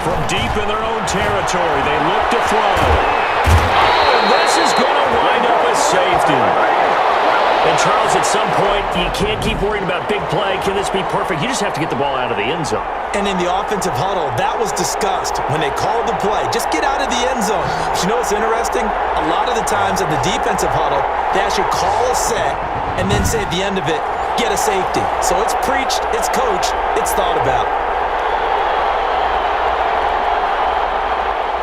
From deep in their own territory, they look to throw. Oh, and this is going to wind up a safety. And Charles, at some point, you can't keep worrying about big play. Can this be perfect? You just have to get the ball out of the end zone. And in the offensive huddle, that was discussed when they called the play. Just get out of the end zone. But you know what's interesting? A lot of the times in the defensive huddle, they actually call a set and then say at the end of it, get a safety. So it's preached, it's coached, it's thought about.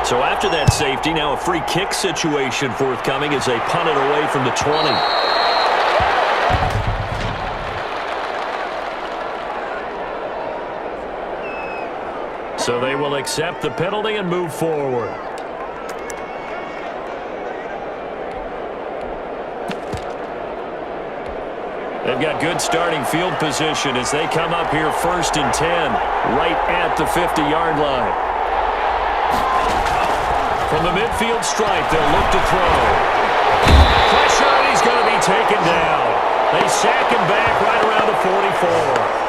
So after that safety, now a free kick situation forthcoming as they punt it away from the 20. So they will accept the penalty and move forward. They've got good starting field position as they come up here 1st and 10, right at the 50-yard line. From the midfield stripe, they'll look to throw. Pressure, and he's going to be taken down. They sack him back right around the 44.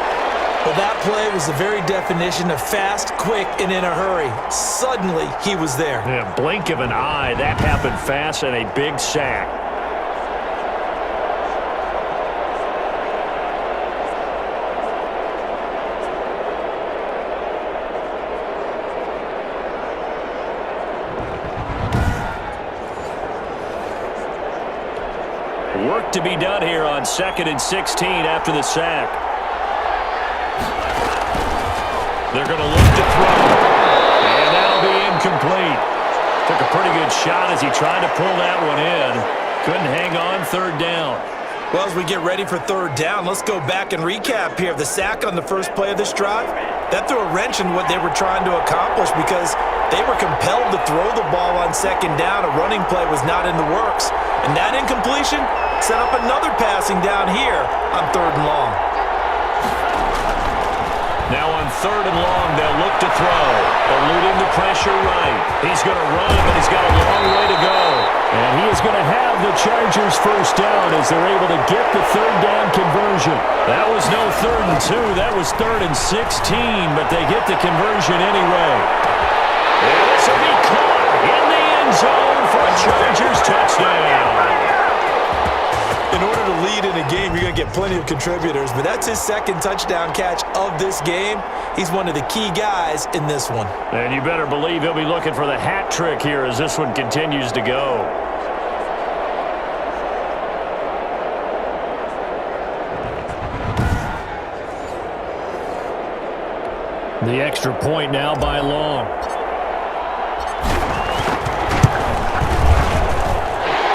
Well, that play was the very definition of fast, quick, and in a hurry. Suddenly, he was there. Yeah, blink of an eye, that happened fast, and a big sack. Work to be done here on 2nd and 16 after the sack. They're going to look to throw. And that'll be incomplete. Took a pretty good shot as he tried to pull that one in. Couldn't hang on 3rd down. Well, as we get ready for 3rd down, let's go back and recap here. The sack on the first play of this drive, that threw a wrench in what they were trying to accomplish because they were compelled to throw the ball on 2nd down. A running play was not in the works. And that incompletion set up another passing down here on 3rd and long. Now on 3rd and long, they'll look to throw. Eluding the pressure right. He's going to run, but he's got a long way to go. And he is going to have the Chargers 1st down as they're able to get the 3rd down conversion. That was no 3rd and 2. That was 3rd and 16, but they get the conversion anyway. And this will be caught in the end zone for a Chargers touchdown. In order to lead in a game, you're going to get plenty of contributors, but that's his 2nd touchdown catch of this game. He's one of the key guys in this one. And you better believe he'll be looking for the hat trick here as this one continues to go. The extra point now by Long.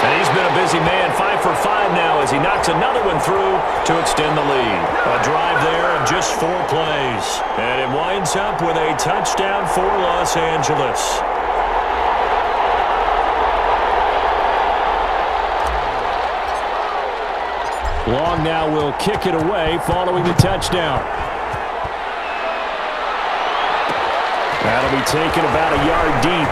And he's been a busy man, 5 for 5 now as he knocks another one through to extend the lead. A drive there of just 4 plays. And it winds up with a touchdown for Los Angeles. Long now will kick it away following the touchdown. That'll be taken about a yard deep.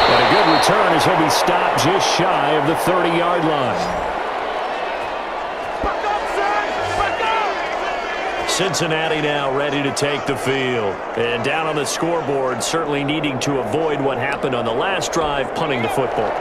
But a good return as he'll be stopped just shy of the 30-yard line. Cincinnati now ready to take the field. And down on the scoreboard, certainly needing to avoid what happened on the last drive, punting the football.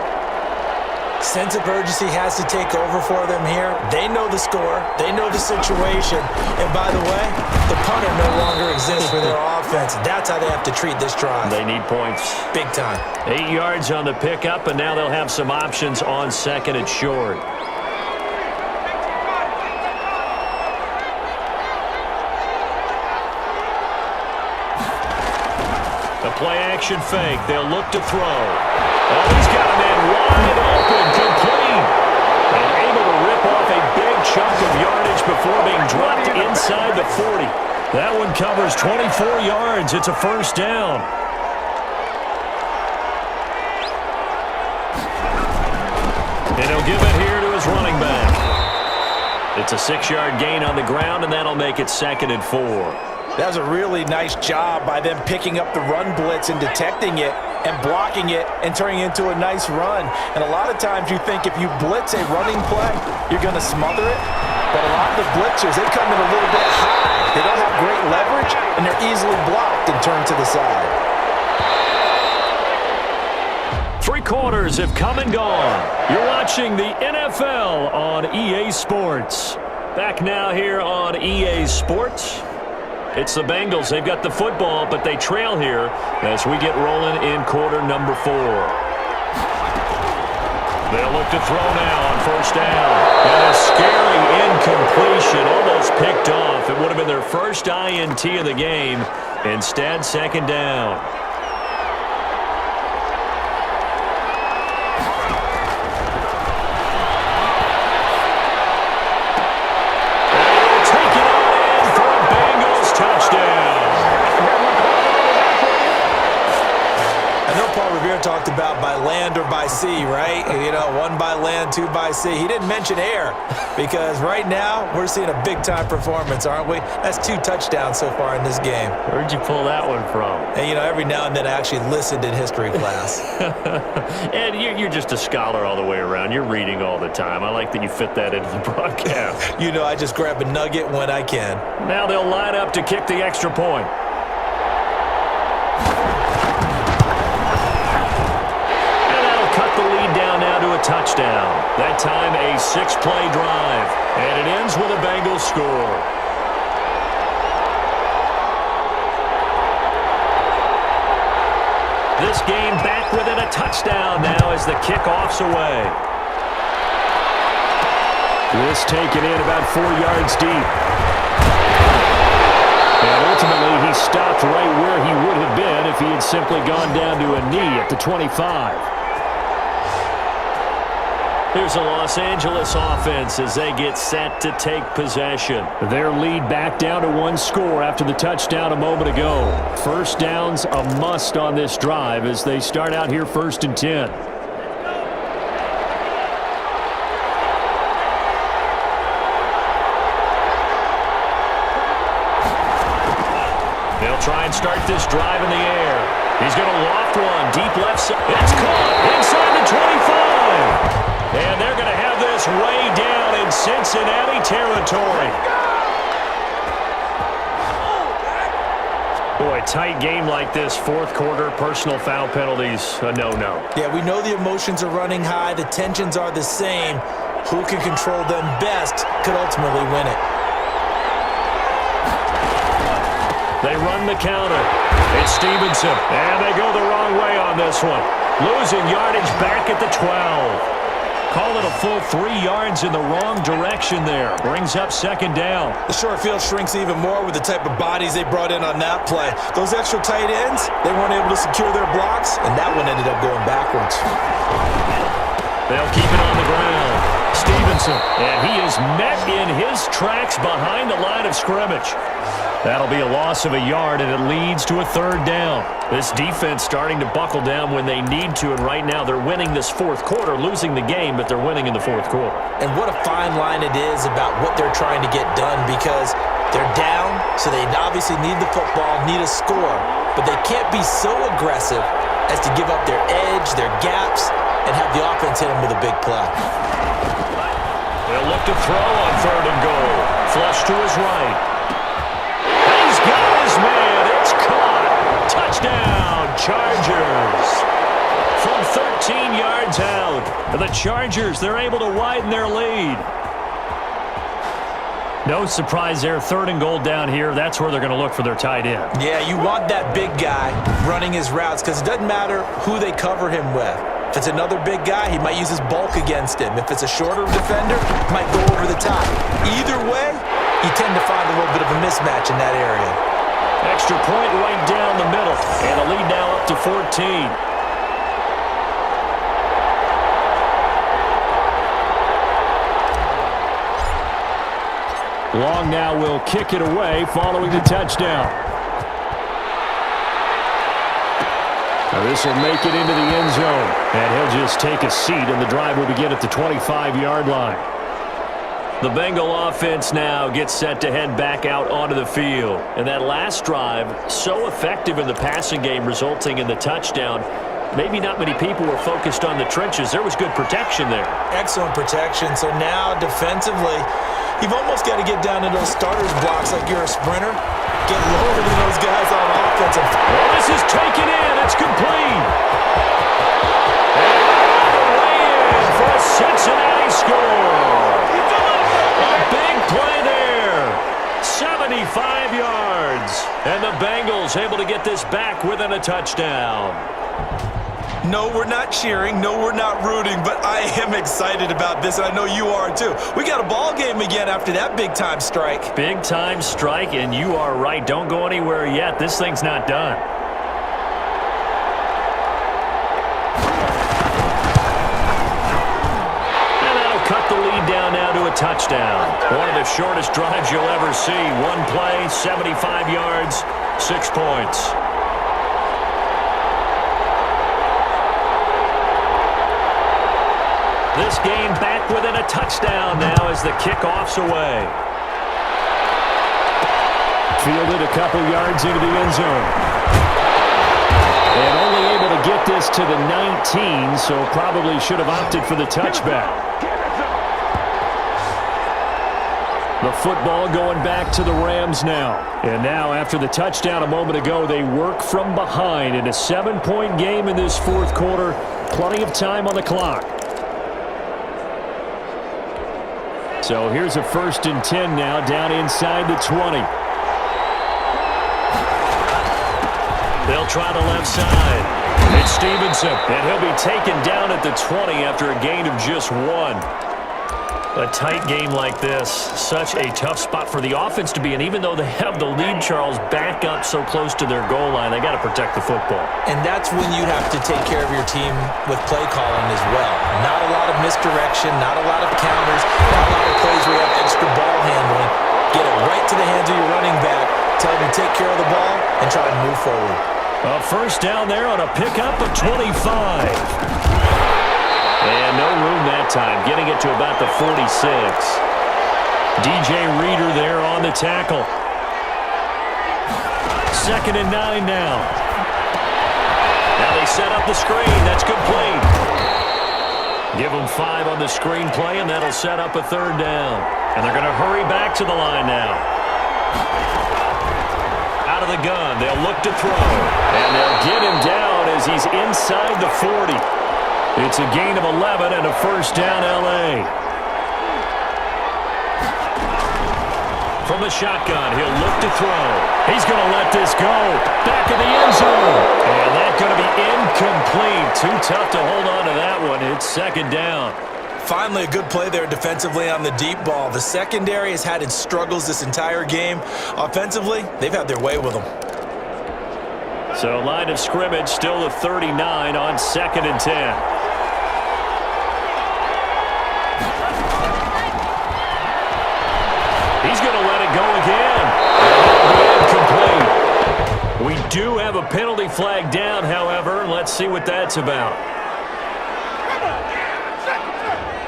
Sense of urgency has to take over for them here. They know the score. They know the situation. And by the way, the punter no longer exists for their offense. That's how they have to treat this drive. They need points. Big time. 8 yards on the pickup, and now they'll have some options on 2nd and short. The play-action fake. They'll look to throw. Oh, he's got a man wide open, complete. And able to rip off a big chunk of yardage before being dropped inside the 40. That one covers 24 yards. It's a 1st down. And he'll give it here to his running back. It's a 6-yard gain on the ground, and that'll make it 2nd and 4. That was a really nice job by them picking up the run blitz and detecting it and blocking it and turning it into a nice run. And a lot of times you think if you blitz a running play, you're going to smother it. But a lot of the blitzers, they come in a little bit high. They don't have great leverage, and they're easily blocked and turned to the side. 3 quarters have come and gone. You're watching the NFL on EA Sports. Back now here on EA Sports. It's the Bengals. They've got the football, but they trail here as we get rolling in quarter number 4. They'll look to throw now on 1st down. And a scary incompletion, almost picked off. It would have been their first INT of the game. Instead, 2nd down. talked about by land or by sea, right? You know, 1 by land, 2 by sea. He didn't mention air because right now we're seeing a big-time performance, aren't we? That's 2 touchdowns so far in this game. Where'd you pull that one from? And, you know, every now and then I actually listened in history class. And you're just a scholar all the way around. You're reading all the time. I like that you fit that into the broadcast. You know, I just grab a nugget when I can. Now they'll line up to kick the extra point. Touchdown. That time a 6-play drive. And it ends with a Bengals score. This game back within a touchdown now as the kickoff's away. This taken in about 4 yards deep. And ultimately he stopped right where he would have been if he had simply gone down to a knee at the 25. Here's the Los Angeles offense as they get set to take possession. Their lead back down to 1 score after the touchdown a moment ago. First down's a must on this drive as they start out here 1st and 10. They'll try and start this drive in the air. He's going to loft one deep left side. It's caught inside the 25. And they're going to have this way down in Cincinnati territory. Boy, tight game like this, 4th quarter, personal foul penalties, a no-no. Yeah, we know the emotions are running high. The tensions are the same. Who can control them best could ultimately win it. They run the counter. It's Stevenson. And they go the wrong way on this one. Losing yardage back at the 12. Call it a full 3 yards in the wrong direction there. Brings up 2nd down. The short field shrinks even more with the type of bodies they brought in on that play. Those extra tight ends, they weren't able to secure their blocks, and that one ended up going backwards. They'll keep it on the ground. Stevenson, and he is met in his tracks behind the line of scrimmage. That'll be a loss of a yard, and it leads to a 3rd down. This defense starting to buckle down when they need to, and right now they're winning this 4th quarter, losing the game, but they're winning in the 4th quarter. And what a fine line it is about what they're trying to get done because they're down, so they obviously need the football, need a score, but they can't be so aggressive as to give up their edge, their gaps, and have the offense hit them with a big play. They'll look to throw on 3rd and goal. Flush to his right. He's got his man. It's caught. Touchdown, Chargers. From 13 yards out. The Chargers, they're able to widen their lead. No surprise there. 3rd and goal down here. That's where they're going to look for their tight end. Yeah, you want that big guy running his routes because it doesn't matter who they cover him with. If it's another big guy, he might use his bulk against him. If it's a shorter defender, he might go over the top. Either way, you tend to find a little bit of a mismatch in that area. Extra point right down the middle. And the lead now up to 14. Long now will kick it away following the touchdown. Now this will make it into the end zone. And he'll just take a seat, and the drive will begin at the 25-yard line. The Bengal offense now gets set to head back out onto the field. And that last drive, so effective in the passing game, resulting in the touchdown. Maybe not many people were focused on the trenches. There was good protection there. Excellent protection. So now defensively, you've almost got to get down to those starters blocks like you're a sprinter. Get lower than those guys on offense. Well, this is taken in. It's complete. And all the way in for a Cincinnati score. A big play there. 75 yards. And the Bengals able to get this back within a touchdown. No, we're not cheering. No, we're not rooting, but I am excited about this, and I know you are too. We got a ball game again after that big-time strike. Big-time strike, and you are right. Don't go anywhere yet. This thing's not done. And that'll cut the lead down now to a touchdown. One of the shortest drives you'll ever see. One play, 75 yards, 6 points. This game back within a touchdown now as the kickoff's away. Fielded a couple yards into the end zone. And only able to get this to the 19, so probably should have opted for the touchback. The football going back to the Rams now. And now after the touchdown a moment ago, they work from behind in a 7-point game in this fourth quarter. Plenty of time on the clock. So here's a 1st and 10 now down inside the 20. They'll try the left side. It's Stevenson, and he'll be taken down at the 20 after a gain of just 1. A tight game like this, such a tough spot for the offense to be in. Even though they have the lead, Charles, back up so close to their goal line, they got to protect the football. And that's when you have to take care of your team with play calling as well. Not a lot of misdirection, not a lot of counters, not a lot of plays where you have extra ball handling. Get it right to the hands of your running back, tell them to take care of the ball, and try to move forward. A first down there on a pickup of 25. And no room that time, getting it to about the 46. DJ Reader there on the tackle. 2nd and 9 now. Now they set up the screen. That's complete. Give them 5 on the screen play, and that'll set up a 3rd down. And they're going to hurry back to the line now. Out of the gun, they'll look to throw. And they'll get him down as he's inside the 40. It's a gain of 11 and a first down, L.A. From the shotgun, he'll look to throw. He's going to let this go. Back in the end zone. And that's going to be incomplete. Too tough to hold on to that one. It's 2nd down. Finally, a good play there defensively on the deep ball. The secondary has had its struggles this entire game. Offensively, they've had their way with them. So line of scrimmage still the 39 on 2nd and 10. He's going to let it go again. Incomplete. We do have a penalty flag down, however. Let's see what that's about.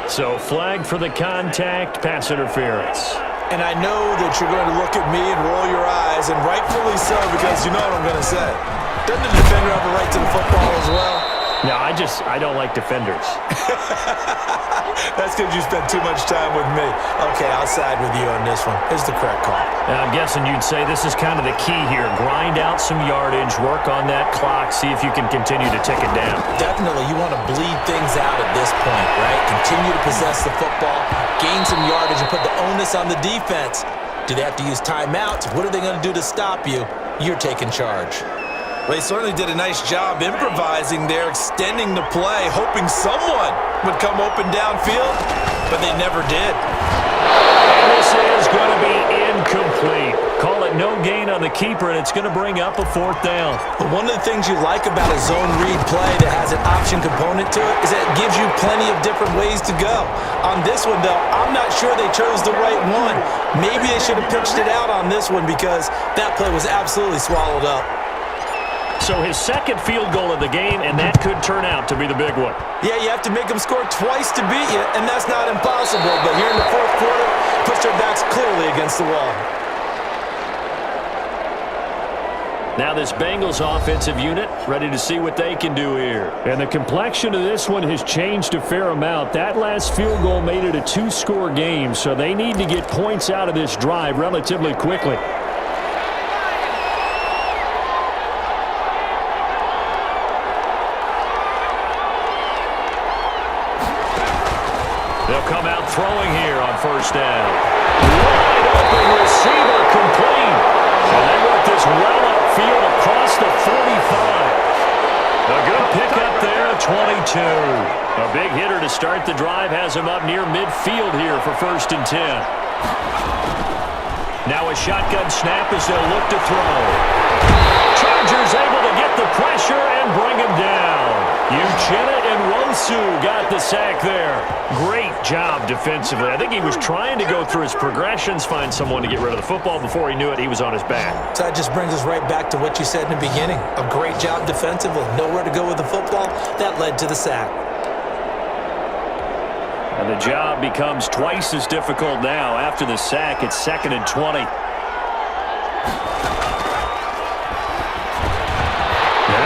So flag for the contact, pass interference. And I know that you're going to look at me and roll your eyes, and rightfully so, because you know what I'm going to say. Doesn't the defender have a right to the football as well? No, I don't like defenders. That's because you spent too much time with me. Okay, I'll side with you on this one. It's the correct call. Now, I'm guessing you'd say this is kind of the key here. Grind out some yardage, work on that clock, see if you can continue to tick it down. Definitely, you want to bleed things out at this point, right? Continue to possess the football, gain some yardage, and put the onus on the defense. Do they have to use timeouts? What are they going to do to stop you? You're taking charge. Well, they certainly did a nice job improvising there, extending the play, hoping someone would come open downfield, but they never did. And this is going to be incomplete. Call it no gain on the keeper, and it's going to bring up a 4th down. But one of the things you like about a zone read play that has an option component to it is that it gives you plenty of different ways to go. On this one, though, I'm not sure they chose the right one. Maybe they should have pitched it out on this one because that play was absolutely swallowed up. So his 2nd field goal of the game, and that could turn out to be the big one. Yeah, you have to make them score twice to beat you, and that's not impossible. But here in the 4th quarter, push their backs clearly against the wall. Now this Bengals offensive unit ready to see what they can do here. And the complexion of this one has changed a fair amount. That last field goal made it a 2-score game, so they need to get points out of this drive relatively quickly. They'll come out throwing here on 1st down. Wide open receiver complete. And they work this well upfield across the 45. A good pickup there at 22. A big hitter to start the drive has him up near midfield here for 1st and 10. Now a shotgun snap as they'll look to throw. Chargers able to get the pressure and bring him down. Uchenna and Wosu got the sack there. Great job defensively. I think he was trying to go through his progressions, find someone to get rid of the football. Before he knew it, he was on his back. So that just brings us right back to what you said in the beginning. A great job defensively. Nowhere to go with the football. That led to the sack. And the job becomes twice as difficult now. After the sack, it's 2nd and 20. Now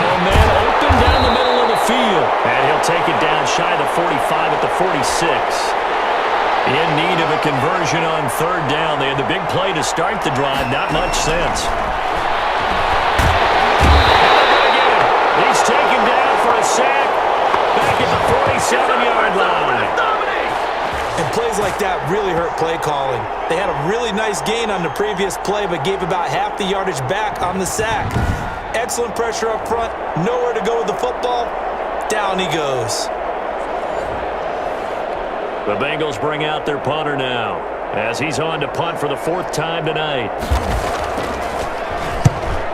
a man open down the middle of the field. And he'll take it down shy of the 45 at the 46. In need of a conversion on 3rd down. They had the big play to start the drive. Not much sense. He's taken down for a sack back at the 47-yard line. And plays like that really hurt play calling. They had a really nice gain on the previous play, but gave about half the yardage back on the sack. Excellent pressure up front. Nowhere to go with the football. Down he goes. The Bengals bring out their punter now as he's on to punt for the 4th time tonight.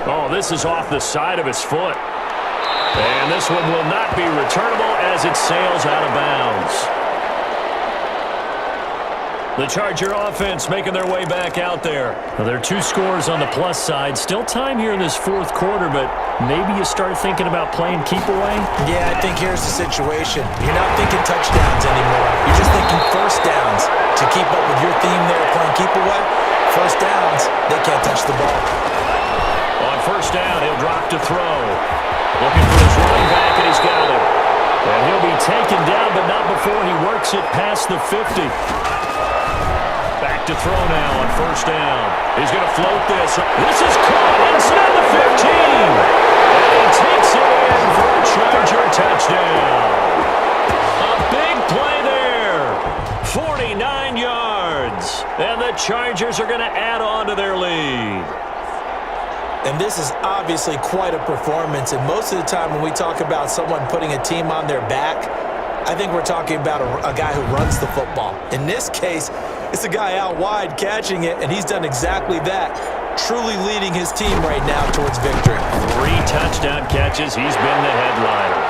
Oh, this is off the side of his foot. And this one will not be returnable as it sails out of bounds. The Charger offense making their way back out there. Well, there are 2 scores on the plus side. Still time here in this 4th quarter, but maybe you start thinking about playing keep away? Yeah, I think here's the situation. You're not thinking touchdowns anymore. You're just thinking first downs. To keep up with your theme there playing keep away, first downs, they can't touch the ball. On 1st down, he'll drop to throw. Looking for his running back, and he's got it. And he'll be taken down, but not before he works it past the 50. Back to throw now on 1st down. He's going to float this. This is caught inside the 15. And he takes it in for a Charger touchdown. A big play there. 49 yards. And the Chargers are going to add on to their lead. And this is obviously quite a performance. And most of the time when we talk about someone putting a team on their back, I think we're talking about a guy who runs the football. In this case, it's a guy out wide catching it, and he's done exactly that, truly leading his team right now towards victory. 3 touchdown catches. He's been the headliner.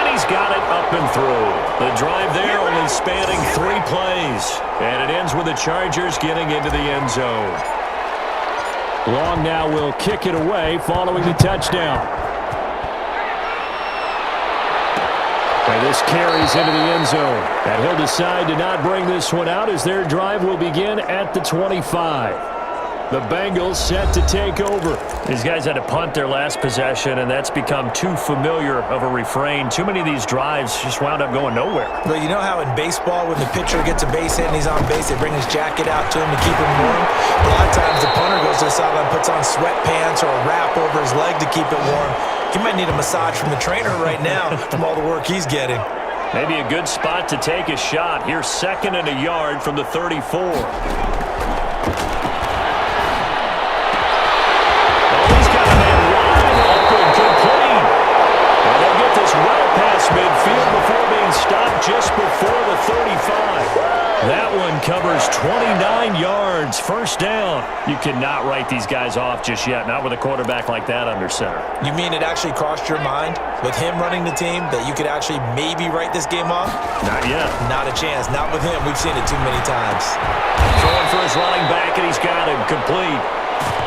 And he's got it up and through. The drive there only spanning 3 plays. And it ends with the Chargers getting into the end zone. Long now will kick it away following the touchdown. And this carries into the end zone. And he'll decide to not bring this one out as their drive will begin at the 25. The Bengals set to take over. These guys had to punt their last possession, and that's become too familiar of a refrain. Too many of these drives just wound up going nowhere. But you know how in baseball, when the pitcher gets a base hit and he's on base, they bring his jacket out to him to keep him warm? A lot of times the punter goes to the sideline, puts on sweatpants or a wrap over his leg to keep it warm. He might need a massage from the trainer right now from all the work he's getting. Maybe a good spot to take a shot. Here's 2nd and a yard from the 34. Midfield before being stopped just before the 35. That one covers 29 yards. 1st down. You cannot write these guys off just yet, not with a quarterback like that under center. You mean it actually crossed your mind with him running the team that you could actually maybe write this game off? Not yet. Not a chance. Not with him. We've seen it too many times. Throwing for his running back, and he's got him complete.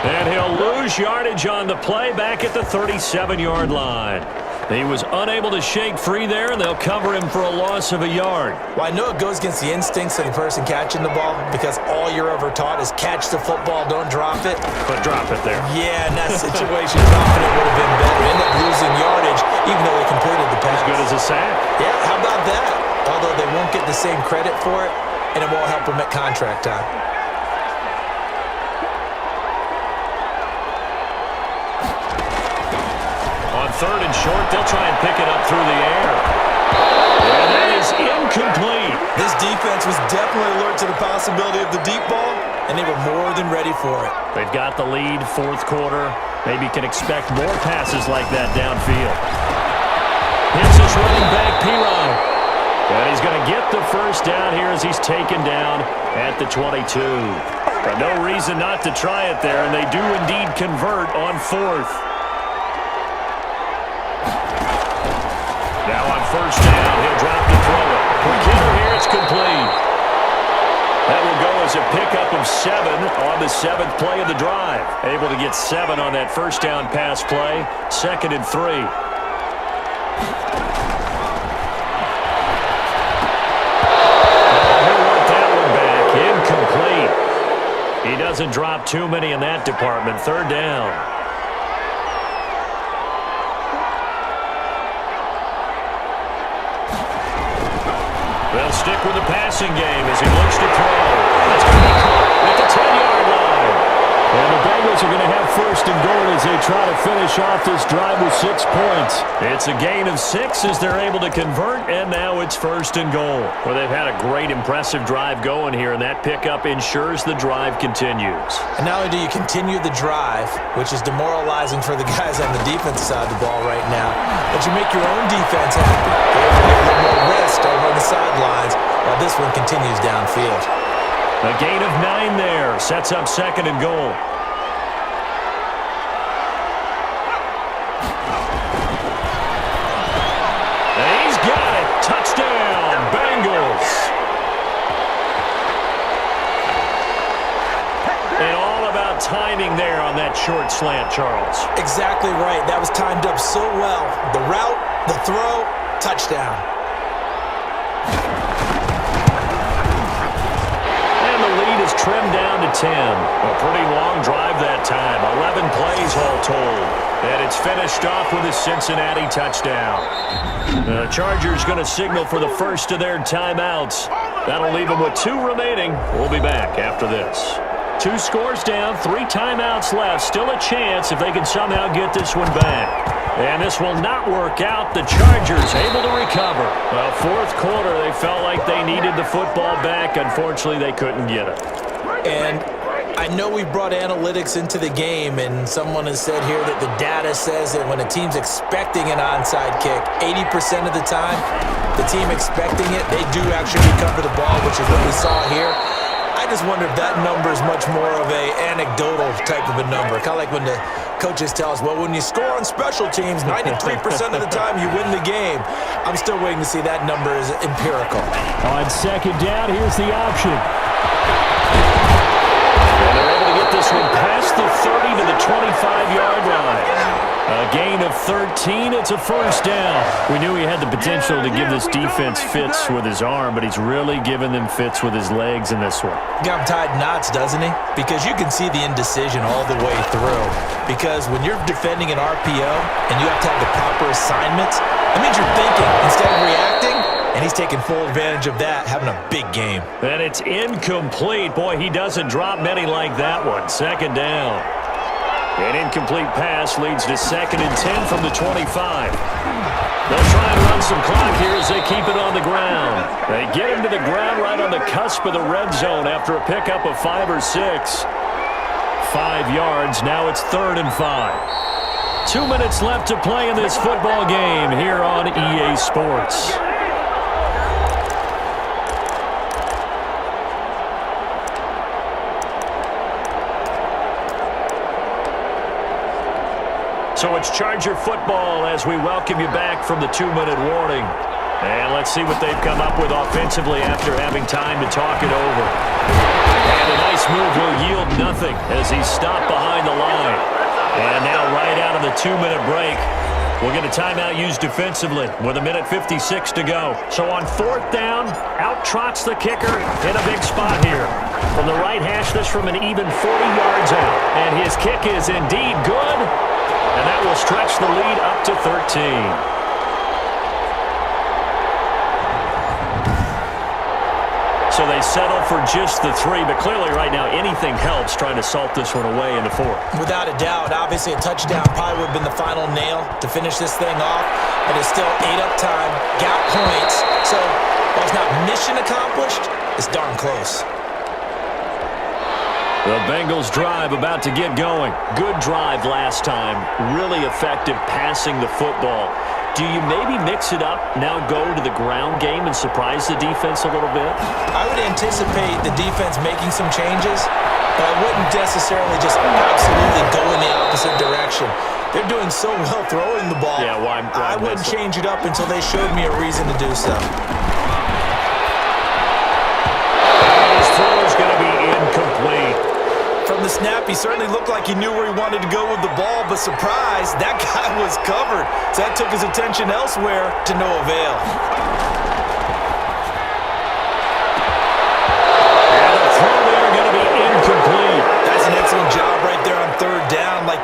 And he'll lose yardage on the play back at the 37-yard line. He was unable to shake free there, and they'll cover him for a loss of a yard. Well, I know it goes against the instincts of the person catching the ball because all you're ever taught is catch the football, don't drop it. But drop it there. Yeah, in that situation, dropping it would have been better. End up losing yardage, even though they completed the pass. As good as a sack. Yeah, how about that? Although they won't get the same credit for it, and it won't help them at contract time. On 3rd and short, they'll try and pick it up through the air. And that is incomplete. This defense was definitely alert to the possibility of the deep ball, and they were more than ready for it. They've got the lead, 4th quarter. Maybe can expect more passes like that downfield. Hits his running back, P-Rod. And he's going to get the 1st down here as he's taken down at the 22. But no reason not to try it there, and they do indeed convert on 4th. Now on 1st down, he'll drop the throw it. Quick hitter here, it's complete. That will go as a pickup of 7 on the 7th play of the drive. Able to get 7 on that 1st down pass play. 2nd and 3. doesn't drop too many in that department. Third down. They'll stick with the passing game as he looks to throw. That's going to be caught at the 10-yard line. And the Bengals are going to have first and goal as they try to finish off this drive with 6 points. It's a gain of 6 as they're able to convert, and now it's first and goal. Well, they've had a great, impressive drive going here, and that pickup ensures the drive continues. And not only do you continue the drive, which is demoralizing for the guys on the defensive side of the ball right now, but you make your own defense happy. They're able to get a little more rest over on the sidelines while this one continues downfield. A gain of 9 there. Sets up second and goal. And he's got it. Touchdown, Bengals. And all about timing there on that short slant, Charles. Exactly right. That was timed up so well. The route, the throw, touchdown. Trimmed down to 10. A pretty long drive that time. 11 plays all told. And it's finished off with a Cincinnati touchdown. The Chargers going to signal for the first of their timeouts. That'll leave them with 2 remaining. We'll be back after this. 2 scores down, 3 timeouts left. Still a chance if they can somehow get this one back. And this will not work out. The Chargers able to recover. Well, fourth quarter, they felt like they needed the football back. Unfortunately, they couldn't get it. And I know we brought analytics into the game, and someone has said here that the data says that when a team's expecting an onside kick, 80% of the time, the team expecting it, they do actually recover the ball, which is what we saw here. I just wonder if that number is much more of a anecdotal type of a number. Kind of like when the coaches tell us, well, when you score on special teams, 93% of the time you win the game. I'm still waiting to see that number is empirical. On second down, here's the option. And they're able to get this one past the 30 to the 25-yard line. A gain of 13. It's a first down. We knew he had the potential to give this defense fits with his arm, but he's really given them fits with his legs in this one. Got him tied knots, doesn't he? Because you can see the indecision all the way through. Because when you're defending an RPO and you have to have the proper assignments, that means you're thinking instead of reacting, and he's taking full advantage of that, having a big game. And it's incomplete. Boy, he doesn't drop many like that one. Second down. An incomplete pass leads to second and 10 from the 25. They'll try and run some clock here as they keep it on the ground. They get him to the ground right on the cusp of the red zone after a pickup of 5 or 6. 5 yards. Now it's 3rd and 5. 2 minutes left to play in this football game here on EA Sports. So it's Charger football as we welcome you back from the 2-minute warning. And let's see what they've come up with offensively after having time to talk it over. And a nice move will yield nothing as he's stopped behind the line. And now right out of the 2-minute break, we'll get a timeout used defensively with 1:56 to go. So on 4th down, out trots the kicker in a big spot here. From the right hash, this from an even 40 yards out. And his kick is indeed good. And that will stretch the lead up to 13. So they settle for just the 3, but clearly right now anything helps trying to salt this one away in the 4th. Without a doubt, obviously a touchdown probably would have been the final nail to finish this thing off, but it's still 8 up time, got points, so while it's not mission accomplished, it's darn close. The Bengals drive about to get going. Good drive last time. Really effective passing the football. Do you maybe mix it up, now go to the ground game and surprise the defense a little bit? I would anticipate the defense making some changes, but I wouldn't necessarily just absolutely go in the opposite direction. They're doing so well throwing the ball. Yeah, why I wouldn't change it up until they showed me a reason to do so. His throw is going to be incomplete. From the snap, he certainly looked like he knew where he wanted to go with the ball, but surprise, that guy was covered. So that took his attention elsewhere to no avail. And the throw there going to be incomplete.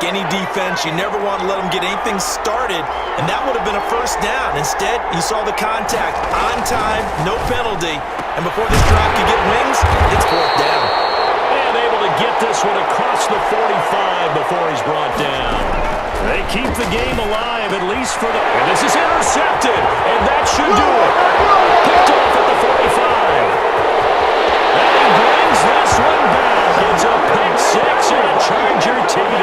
any defense. You never want to let them get anything started, and that would have been a first down. Instead, you saw the contact on time, no penalty, and before this drive could get wings, it's fourth down. And able to get this one across the 45 before he's brought down. They keep the game alive, at least for the... And this is intercepted, and that should do it. Picked off at the 45. And he brings this one back. It's a pick six and a Charger TD.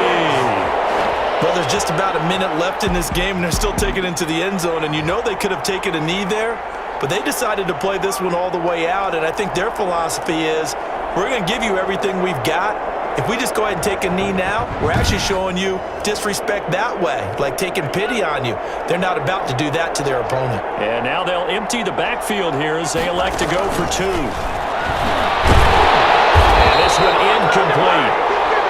Well, there's just about a minute left in this game, and they're still taking it into the end zone, and you know they could have taken a knee there, but they decided to play this one all the way out, and I think their philosophy is, we're going to give you everything we've got. If we just go ahead and take a knee now, we're actually showing you disrespect that way, like taking pity on you. They're not about to do that to their opponent. And now they'll empty the backfield here as they elect to go for two. And this one incomplete.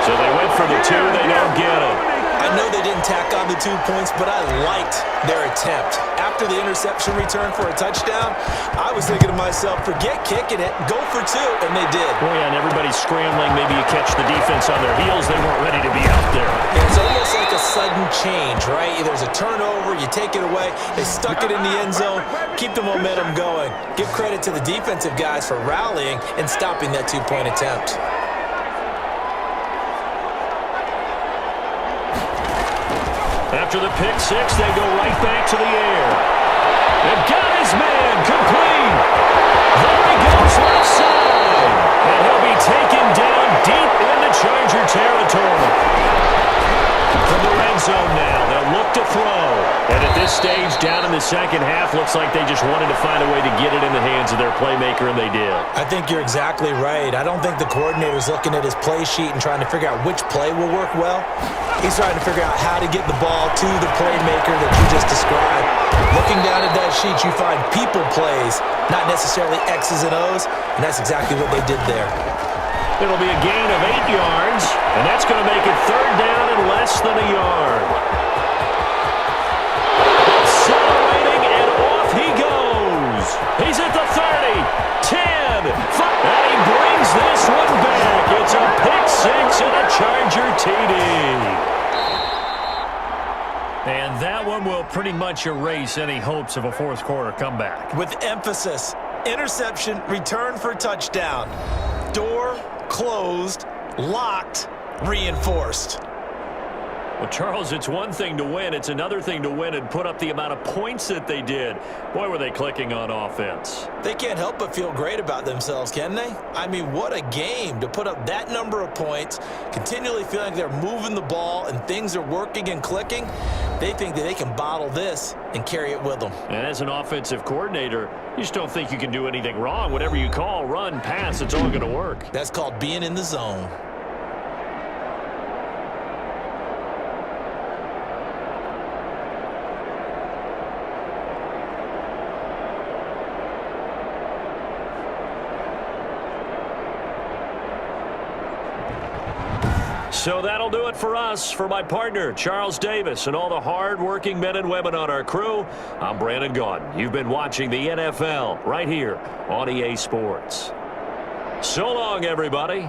So they went for the two, they don't get it. I know they didn't tack on the 2 points, but I liked their attempt. After the interception return for a touchdown, I was thinking to myself, forget kicking it, go for two, and they did. Well, yeah, and everybody's scrambling. Maybe you catch the defense on their heels. They weren't ready to be out there. It's almost like a sudden change, right? There's a turnover, you take it away, they stuck it in the end zone, keep the momentum going. Give credit to the defensive guys for rallying and stopping that 2-point attempt. After the pick six, they go right back to the air. They've got his man complete. There he goes left side. And he'll be taken down deep into Charger territory. From the red zone now, they'll look to throw. And at this stage, down in the second half, looks like they just wanted to find a way to get it in the hands of their playmaker, and they did. I think you're exactly right. I don't think the coordinator's looking at his play sheet and trying to figure out which play will work well. He's trying to figure out how to get the ball to the playmaker that you just described. Looking down at that sheet, you find people plays, not necessarily X's and O's, and that's exactly what they did there. It'll be a gain of 8 yards, and that's going to make it third down and less than a yard. Accelerating, and off he goes. He's at the 30, 10, 5, and he brings this one back. It's a pick six and a Charger TD. And that one will pretty much erase any hopes of a fourth quarter comeback. With emphasis, interception, return for touchdown. Door closed, locked, reinforced. Well, Charles, it's one thing to win. It's another thing to win and put up the amount of points that they did. Boy, were they clicking on offense. They can't help but feel great about themselves, can they? I mean, what a game to put up that number of points, continually feeling like they're moving the ball and things are working and clicking. They think that they can bottle this and carry it with them. And as an offensive coordinator, you just don't think you can do anything wrong. Whatever you call, run, pass, it's all going to work. That's called being in the zone. So that'll do it for us. For my partner, Charles Davis, and all the hard-working men and women on our crew, I'm Brandon Gaudin. You've been watching the NFL right here on EA Sports. So long, everybody.